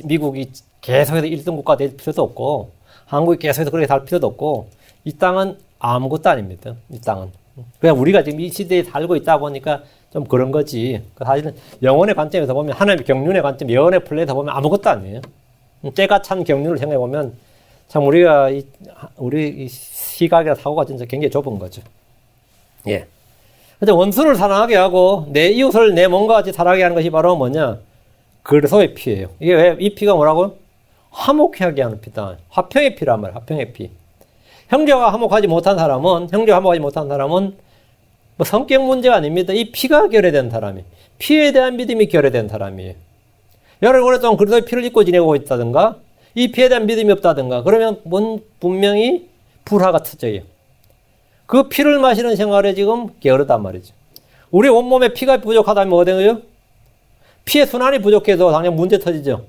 미국이 계속해서 1등 국가 될 필요도 없고 한국이 계속해서 그렇게 살 필요도 없고 이 땅은 아무것도 아닙니다. 이 땅은. 그냥 우리가 지금 이 시대에 살고 있다 보니까 좀 그런 거지. 사실은 영혼의 관점에서 보면 하나님의 경륜의 관점, 예언의 플레이에서 보면 아무것도 아니에요. 때가 찬 경륜을 생각해 보면 참 우리 시각이나 사고가 진짜 굉장히 좁은 거죠. 예. 근데 원수를 사랑하게 하고 내 이웃을 내 몸과 같이 사랑하게 하는 것이 바로 뭐냐? 그리스도의 피예요. 이게 왜 이 피가 뭐라고요? 화목하게 하는 피다. 화평의 피란 말이에요. 화평의 피. 형제와 화목하지 못한 사람은 성격 문제가 아닙니다. 이 피가 결여된 사람이, 피에 대한 믿음이 결여된 사람이에요. 여러 오랫동안 그리스도의 피를 입고 지내고 있다든가, 이 피에 대한 믿음이 없다든가, 그러면 분명히 불화가 터져요. 그 피를 마시는 생활에 지금 게으르단 말이죠. 우리 온몸에 피가 부족하다면 뭐가 되나요? 피의 순환이 부족해서 당연히 문제 터지죠.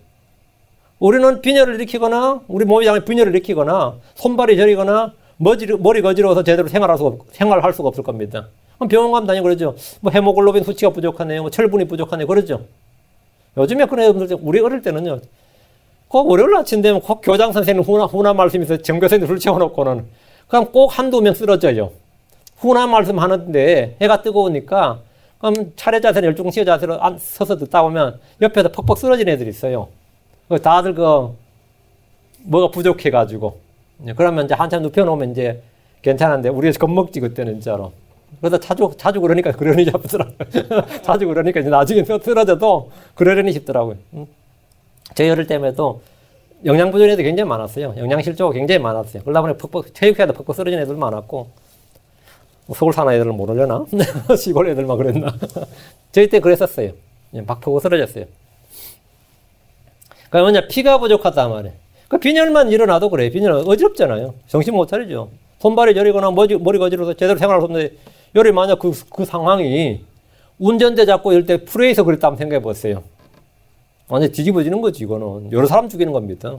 우리는 빈혈을 일으키거나, 우리 몸이 당연히 빈혈을 일으키거나, 손발이 저리거나, 머리 거지러워서 제대로 생활할 수가 없을 겁니다. 그럼 병원 가면 다니고 그러죠. 뭐 헤모글로빈 수치가 부족하네요. 뭐 철분이 부족하네요. 그러죠. 요즘에 그런 애들, 우리 어릴 때는요. 꼭 월요일 아침 되면 꼭 교장 선생님 훈화 말씀에서 정교생들 훌쳐놓고는 그럼 꼭 한두 명 쓰러져요. 훈화 말씀 하는데 해가 뜨거우니까 그럼 차례 자세로 열중시어 자세로 서서 듣다 보면 옆에서 퍽퍽 쓰러진 애들이 있어요. 다들 뭐가 부족해가지고. 그러면 이제 한참 눕혀놓으면 이제 괜찮은데 우리가 겁먹지 그때는 진짜로. 그래서 자주 그러니까 그러니 싶더라고요. 자주 그러니까 이제 나중에 쓰러져도 그러려니 싶더라고요. 저희 어릴 때에도 영양 부족한 애들 굉장히 많았어요. 영양 실조가 굉장히 많았어요. 그러다 보니 체육회도 퍽퍽 쓰러진 애들 많았고, 서울 사는 애들은 모르려나? 시골 애들만 그랬나? 저희 때 그랬었어요. 막 퍽퍽 쓰러졌어요. 그러니까 뭐냐, 피가 부족하단 말이에요. 그 빈혈만 일어나도 그래요. 빈혈은 어지럽잖아요. 정신 못 차리죠. 손발이 저리거나 머리 거지러서 제대로 생활할 수 없는데, 열이 만약 그 상황이 운전대 잡고 이럴 때 프레이에서 그랬다 한번 생각해 보세요. 완전 뒤집어지는 거지, 이거는. 여러 사람 죽이는 겁니다.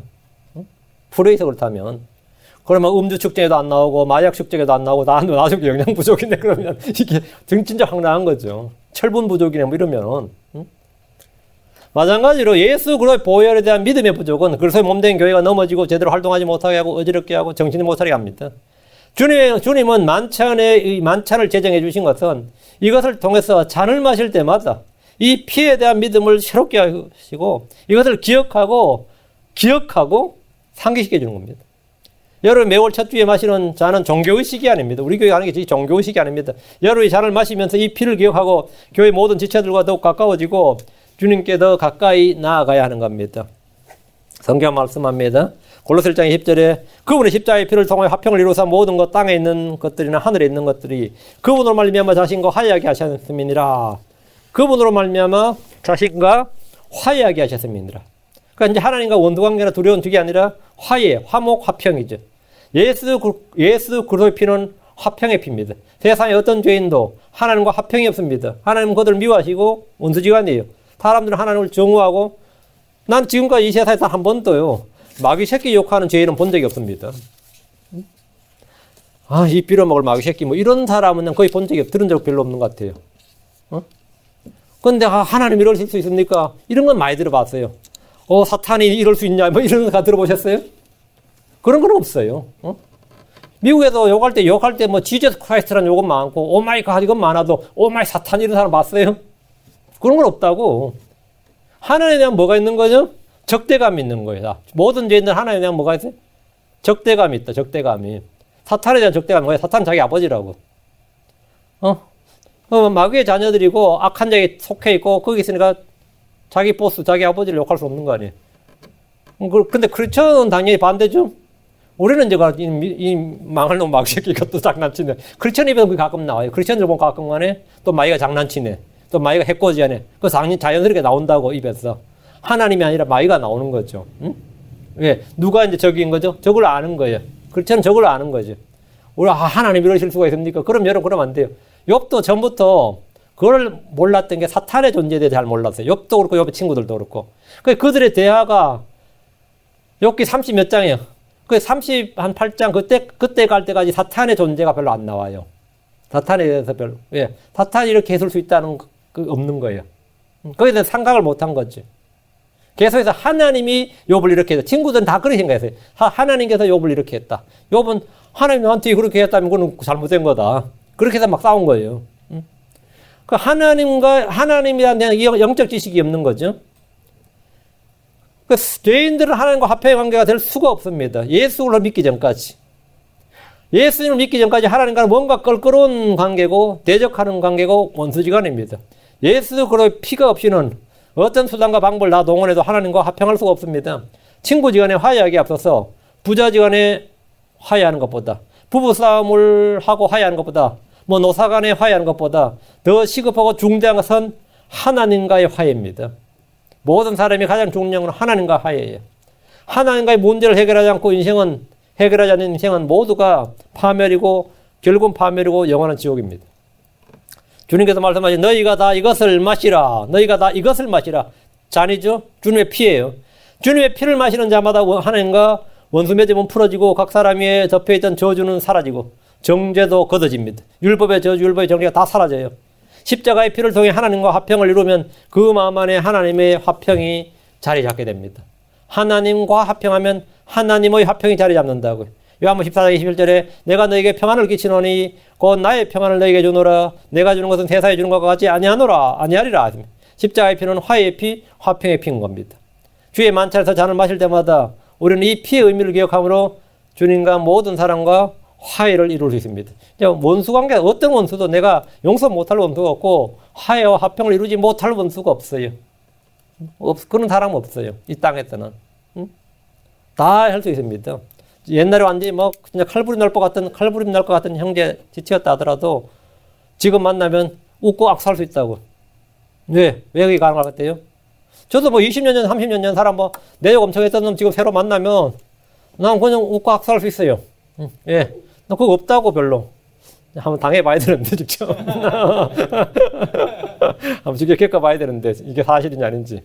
프레이에서 그렇다면. 그러면 음주 측정에도 안 나오고, 마약 측정에도 안 나오고, 나중에 영양 부족이네, 그러면. 이게 진짜 황당한 거죠. 철분 부족이네, 뭐 이러면은. 마찬가지로 예수 그리스도의 보혈에 대한 믿음의 부족은 그리스도의 몸된 교회가 넘어지고 제대로 활동하지 못하게 하고 어지럽게 하고 정신이 못 차리게 합니다. 주님은 만찬을 제정해 주신 것은 이것을 통해서 잔을 마실 때마다 이 피에 대한 믿음을 새롭게 하시고 이것을 기억하고 상기시켜 주는 겁니다. 여러분 매월 첫 주에 마시는 잔은 종교의식이 아닙니다. 우리 교회 하는 게 종교의식이 아닙니다. 여러분이 잔을 마시면서 이 피를 기억하고 교회 모든 지체들과 더욱 가까워지고 주님께 더 가까이 나아가야 하는 겁니다. 성경 말씀합니다. 골로새 1장 10절에 그분의 십자가의 피를 통해 화평을 이루사 모든 것 땅에 있는 것들이나 하늘에 있는 것들이 그분으로 말미암아 자신과 화해하게 하셨음이니라. 그분으로 말미암아 자신과 화해하게 하셨음이니라. 그러니까 이제 하나님과 원수관계나 두려운 적이 아니라 화해, 화목, 화평이죠. 예수 그리스도의 피는 화평의 피입니다. 세상에 어떤 죄인도 하나님과 화평이 없습니다. 하나님은 그들을 미워하시고 원수지간이에요. 사람들은 하나님을 정오하고 난 지금까지 이 세상에서 한 번도요 마귀 새끼 욕하는 죄인은 본 적이 없습니다. 이 빌어먹을 마귀 새끼 뭐 이런 사람은 거의 본 적이 들은 적 별로 없는 것 같아요. 그런데 하나님 이럴 수 있습니까? 이런 건 많이 들어봤어요. 사탄이 이럴 수 있냐 뭐 이런 거 들어보셨어요? 그런 건 없어요. 미국에서 욕할 때 뭐 지저스 크라이스트라는 욕은 많고 오 마이 갓 이건 많아도 오 마이 사탄 이런 사람 봤어요? 그런 건 없다고. 하나님에 대한 뭐가 있는 거죠? 적대감이 있는 거예요. 모든 죄인들 하나님에 대한 뭐가 있어요? 적대감이 있다. 적대감이. 사탄에 대한 적대감이 뭐예요? 사탄 자기 아버지라고. 마귀의 자녀들이고 악한 자에 속해 있고 거기 있으니까 자기 보스, 자기 아버지를 욕할 수 없는 거 아니에요. 근데 크리스천은 당연히 반대죠. 우리는 이제 이 망할 놈 마귀 새끼 이것도 장난치네. 크리스천 입에서 가끔 나와요. 크리스천들 보면 가끔 간에 또 마귀가 장난치네. 또 마귀가 해코지하네. 그 자연스럽게 나온다고 입에서. 하나님이 아니라 마귀가 나오는 거죠. 응? 왜? 누가 이제 적인 거죠? 적을 아는 거예요. 크리스천은 적을 아는 거죠. 우리 하나님 이러실 수가 있습니까? 그럼 여러분 그러면 안 돼요. 욥도 전부터 그걸 몰랐던 게 사탄의 존재에 대해 잘 몰랐어요. 욥도 그렇고 욥의 친구들도 그렇고. 그들의 대화가 욥기 30 몇 장이에요. 그 38장 그때 갈 때까지 사탄의 존재가 별로 안 나와요. 사탄에 대해서 별로. 왜? 사탄이 이렇게 했을 수 있다는 없는 거예요. 거기에 대해서 생각을 못 한 거지. 계속해서 하나님이 욥을 이렇게 했다. 친구들은 다 그렇게 생각했어요. 하나님께서 욥을 이렇게 했다. 욥은 하나님이 나한테 그렇게 했다면 그건 잘못된 거다. 그렇게 해서 막 싸운 거예요. 그 하나님에 대한 영적 지식이 없는 거죠. 그 죄인들은 하나님과 화평의 관계가 될 수가 없습니다. 예수를 믿기 전까지. 예수님을 믿기 전까지 하나님과는 뭔가 껄끄러운 관계고 대적하는 관계고 원수지간입니다. 예수 그리스도의 피가 없이는 어떤 수단과 방법을 다 동원해도 하나님과 화평할 수가 없습니다. 친구지간에 화해하기 앞서서 부자지간에 화해하는 것보다 부부싸움을 하고 화해하는 것보다 뭐 노사간에 화해하는 것보다 더 시급하고 중대한 것은 하나님과의 화해입니다. 모든 사람이 가장 중요한 건 하나님과 화해예요. 하나님과의 문제를 해결하지 않고 해결하지 않는 인생은 모두가 파멸이고 결국은 파멸이고 영원한 지옥입니다. 주님께서 말씀하신 너희가 다 이것을 마시라. 너희가 다 이것을 마시라. 잔이죠? 주님의 피예요. 주님의 피를 마시는 자마다 하나님과 원수 맺으면 풀어지고 각 사람 위에 접혀있던 저주는 사라지고 정죄도 걷어집니다. 율법의 저주, 율법의 정죄가 다 사라져요. 십자가의 피를 통해 하나님과 화평을 이루면 그 마음 안에 하나님의 화평이 자리 잡게 됩니다. 하나님과 화평하면 하나님의 화평이 자리 잡는다고요. 요한복음 14장 21절에 내가 너에게 평안을 끼치노니 곧 나의 평안을 너에게 주노라. 내가 주는 것은 세상에 주는 것과 같이 아니하리라. 십자가의 피는 화해의 피, 화평의 피인 겁니다. 주의 만찬에서 잔을 마실 때마다 우리는 이 피의 의미를 기억함으로 주님과 모든 사람과 화해를 이룰 수 있습니다. 원수 관계, 어떤 원수도 내가 용서 못할 원수가 없고 화해와 화평을 이루지 못할 원수가 없어요. 그런 사람은 없어요. 이 땅에서는. 다 할 수 있습니다. 옛날에 완전히 그냥 칼부림 날 것 같은 형제 지치였다 하더라도 지금 만나면 웃고 악수할 수 있다고. 왜 그게 가능할 것 같아요? 저도 20년 전, 30년 전 사람 내욕 엄청 했던 놈 지금 새로 만나면 난 그냥 웃고 악수할 수 있어요. 예. 나 그거 없다고 별로. 한번 당해봐야 되는데, 직접. 한번 직접 겪어봐야 되는데, 이게 사실인지 아닌지.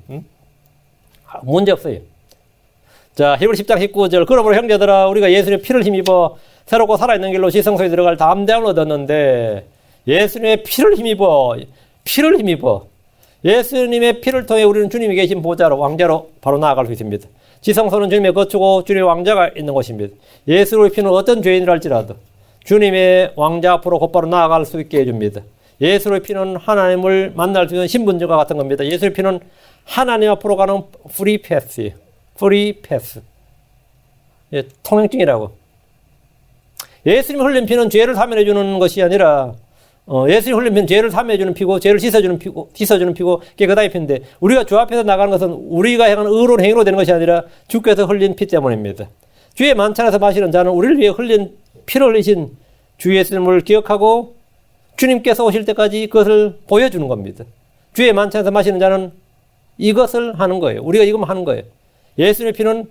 문제 없어요. 자, 히브리 10장 19절. 그러므로 형제들아, 우리가 예수님의 피를 힘입어 새롭고 살아있는 길로 지성소에 들어갈 담대함을 얻었는데, 예수님의 피를 힘입어. 예수님의 피를 통해 우리는 주님이 계신 보좌로, 왕자로 바로 나아갈 수 있습니다. 지성소는 주님의 거처고 주님의 왕자가 있는 곳입니다. 예수의 피는 어떤 죄인이라 할지라도 주님의 왕자 앞으로 곧바로 나아갈 수 있게 해줍니다. 예수의 피는 하나님을 만날 수 있는 신분증과 같은 겁니다. 예수의 피는 하나님 앞으로 가는 프리 패스예요. 프리 패스. 예, 통행증이라고. 예수님이 흘린 피는 죄를 사면해 주는 것이 아니라 예수님이 흘린 피는 죄를 사면해주는 피고 죄를 씻어주는 피고 깨끗하게 피인데 우리가 주 앞에서 나가는 것은 우리가 행하는 의로운 행위로 되는 것이 아니라 주께서 흘린 피 때문입니다. 주의 만찬에서 마시는 자는 우리를 위해 피를 흘리신 주 예수님을 기억하고 주님께서 오실 때까지 그것을 보여주는 겁니다. 주의 만찬에서 마시는 자는 이것을 하는 거예요. 우리가 이것만 하는 거예요. 예수님의 피는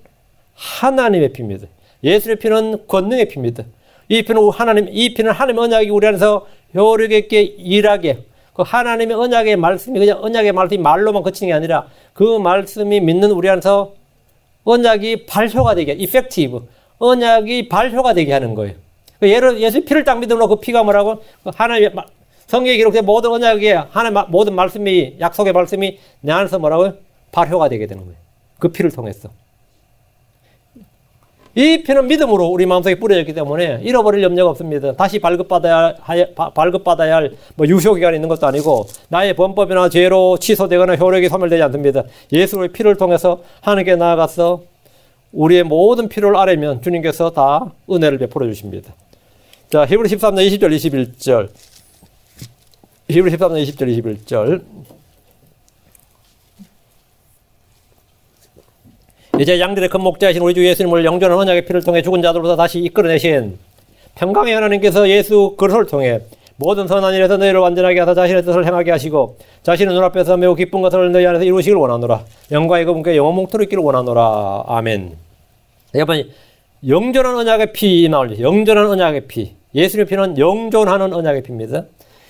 하나님의 피입니다. 예수님의 피는 권능의 피입니다. 이 피는 하나님의 언약이 우리 안에서 효력 있게 일하게, 그 하나님의 언약의 말씀이 그냥 언약의 말씀이 말로만 그치는 게 아니라 그 말씀이 믿는 우리 안에서 언약이 발효가 되게, effective, 언약이 발효가 되게 하는 거예요. 예수 피를 딱 믿음으로 그 피가 뭐라고? 하나님의 성경에 기록된 모든 언약의 하나님의 모든 말씀이, 약속의 말씀이 내 안에서 뭐라고요? 발효가 되게 되는 거예요. 그 피를 통해서. 이 피는 믿음으로 우리 마음속에 뿌려졌기 때문에 잃어버릴 염려가 없습니다. 다시 발급받아야 할 유효기간이 있는 것도 아니고 나의 범법이나 죄로 취소되거나 효력이 소멸되지 않습니다. 예수의 피를 통해서 하나님께 나아가서 우리의 모든 필요를 아뢰면 주님께서 다 은혜를 베풀어 주십니다. 자, 히브리 13장 20절 21절. 히브리 13장 20절 21절. 이제 양들의 큰 목자이신 우리 주 예수님을 영존한 언약의 피를 통해 죽은 자들로부터 다시 이끌어내신 평강의 하나님께서 예수 그리스도를 통해 모든 선한 일에서 너희를 완전하게 하사 자신의 뜻을 행하게 하시고 자신의 눈앞에서 매우 기쁜 것을 너희 안에서 이루시길 원하노라. 영광이 그분께 영원 몽토록 있기를 원하노라. 아멘. 여러분, 영존한 언약의 피 나올죠. 영존한 언약의 피. 예수님의 피는 영존하는 언약의 피입니다.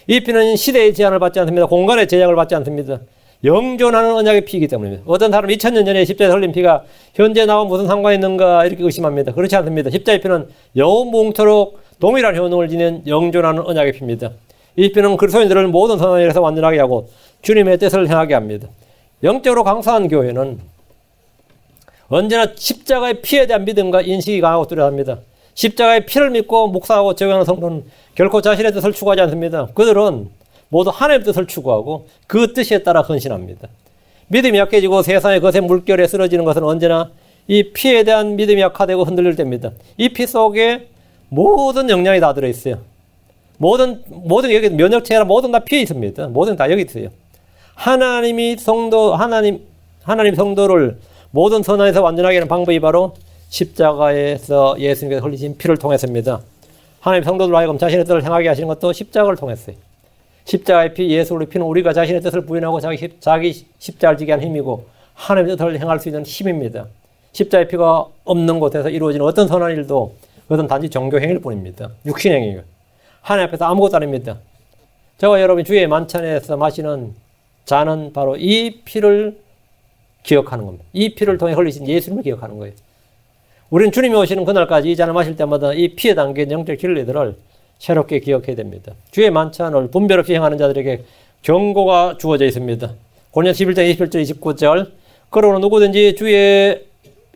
이 피는 시대의 제한을 받지 않습니다. 공간의 제약을 받지 않습니다. 영존하는 언약의 피이기 때문입니다. 어떤 사람은 2000년 전에 십자가에 흘린 피가 현재 나와 무슨 상관이 있는가 이렇게 의심합니다. 그렇지 않습니다. 십자가의 피는 영원토록 동일한 효능을 지닌 영존하는 언약의 피입니다. 이 피는 그리스도인들을 모든 선한 일에서 완전하게 하고 주님의 뜻을 행하게 합니다. 영적으로 강성한 교회는 언제나 십자가의 피에 대한 믿음과 인식이 강하고 뚜렷합니다. 십자가의 피를 믿고 묵상하고 적용하는 성도는 결코 자신의 뜻을 추구하지 않습니다. 그들은 모두 하나님의 뜻을 추구하고 그 뜻에 따라 헌신합니다. 믿음이 약해지고 세상의 것에 물결에 쓰러지는 것은 언제나 이 피에 대한 믿음이 약화되고 흔들릴 때입니다. 이 피 속에 모든 영양이 다 들어있어요. 모든 여기 면역체계나 모든 다 피에 있습니다. 모든 다 여기 있어요. 하나님 성도를 모든 선한에서 완전하게 하는 방법이 바로 십자가에서 예수님께서 흘리신 피를 통해서입니다. 하나님 성도들 하여금 자신의 뜻을 행하게 하시는 것도 십자가를 통했어요. 십자가의 피, 예수의 피는 우리가 자신의 뜻을 부인하고 자기 십자가를 지게 한 힘이고 하나님의 뜻을 행할 수 있는 힘입니다. 십자가의 피가 없는 곳에서 이루어지는 어떤 선한 일도 그것은 단지 종교행위일 뿐입니다. 육신행위예요. 하나님 앞에서 아무것도 아닙니다. 저와 여러분이 주의 만찬에서 마시는 잔은 바로 이 피를 기억하는 겁니다. 이 피를 통해 흘리신 예수님을 기억하는 거예요. 우리는 주님이 오시는 그날까지 이 잔을 마실 때마다 이 피에 담긴 영적 진리들을 새롭게 기억해야 됩니다. 주의 만찬을 분별 없이 행하는 자들에게 경고가 주어져 있습니다. 고린도서 11장 21절 29절 그러므로 누구든지 주의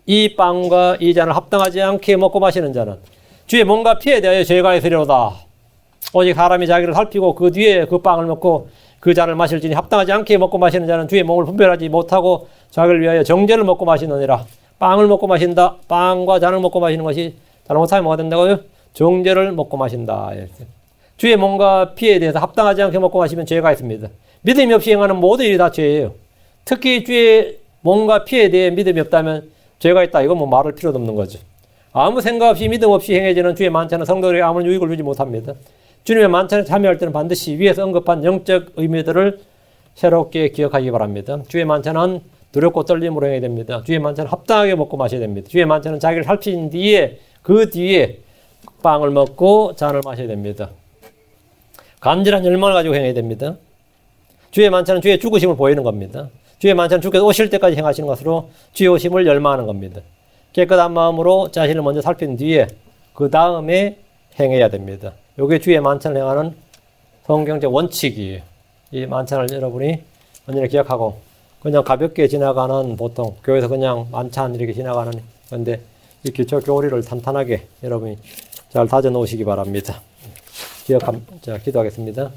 이 빵과 이 잔을 합당하지 않게 먹고 마시는 자는 주의 몸과 피에 대하여 죄가 있으리로다. 오직 사람이 자기를 살피고 그 뒤에 그 빵을 먹고 그 잔을 마실지니 합당하지 않게 먹고 마시는 자는 주의 몸을 분별하지 못하고 자기를 위하여 정죄를 먹고 마시느니라. 빵을 먹고 마신다. 빵과 잔을 먹고 마시는 것이 잘못하면 뭐가 된다고요? 정죄를 먹고 마신다. 주의 몸과 피에 대해서 합당하지 않게 먹고 마시면 죄가 있습니다. 믿음이 없이 행하는 모든 일이 다 죄예요. 특히 주의 몸과 피에 대해 믿음이 없다면 죄가 있다. 이건 뭐 말할 필요도 없는 거죠. 아무 생각 없이 믿음 없이 행해지는 주의 만찬은 성도들에게 아무런 유익을 주지 못합니다. 주님의 만찬에 참여할 때는 반드시 위에서 언급한 영적 의미들을 새롭게 기억하기 바랍니다. 주의 만찬은 두렵고 떨림으로 행해야 됩니다. 주의 만찬은 합당하게 먹고 마셔야 됩니다. 주의 만찬은 자기를 살피신 뒤에 그 뒤에 빵을 먹고 잔을 마셔야 됩니다. 간절한 열망을 가지고 행해야 됩니다. 주의 만찬은 주의 죽으심을 보이는 겁니다. 주의 만찬은 주께서 오실 때까지 행하시는 것으로 주의 오심을 열망하는 겁니다. 깨끗한 마음으로 자신을 먼저 살핀 뒤에 그 다음에 행해야 됩니다. 이게 주의 만찬을 행하는 성경적 원칙이에요. 이 만찬을 여러분이 언제나 기억하고 그냥 가볍게 지나가는 보통 교회에서 그냥 만찬 이렇게 지나가는 건데 이 기초 교리를 탄탄하게 여러분이 잘 다져 놓으시기 바랍니다. 자, 기도하겠습니다.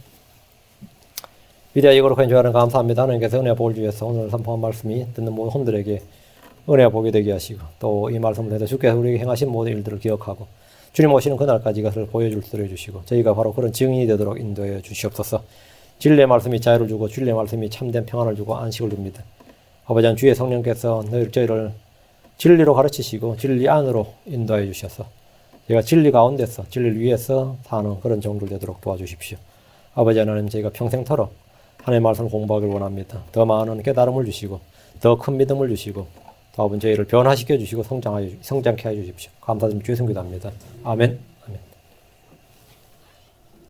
위대하고 거룩한 주하는 감사합니다. 하나님께서 은혜와 복을 주셔서 오늘 선포한 말씀이 듣는 모든 혼들에게 은혜와 복이 되게 하시고 또 이 말씀을 통해서 주께서 우리에게 행하신 모든 일들을 기억하고 주님 오시는 그날까지 이것을 보여줄 수 있도록 해주시고 저희가 바로 그런 증인이 되도록 인도해 주시옵소서. 진리의 말씀이 자유를 주고 진리의 말씀이 참된 평안을 주고 안식을 줍니다. 아버지 하나님 주의 성령께서 저희를 진리로 가르치시고 진리 안으로 인도해 주셔서 저희가 진리 가운데서 진리를 위해서 사는 그런 종들 되도록 도와주십시오. 아버지 하나님 저희가 평생토록 하나님의 말씀을 공부하길 원합니다. 더 많은 깨달음을 주시고 더 큰 믿음을 주시고 또 아버지 저희를 변화시켜 주시고 성장케 해 주십시오. 감사드리며 주의 성기도합니다. 아멘.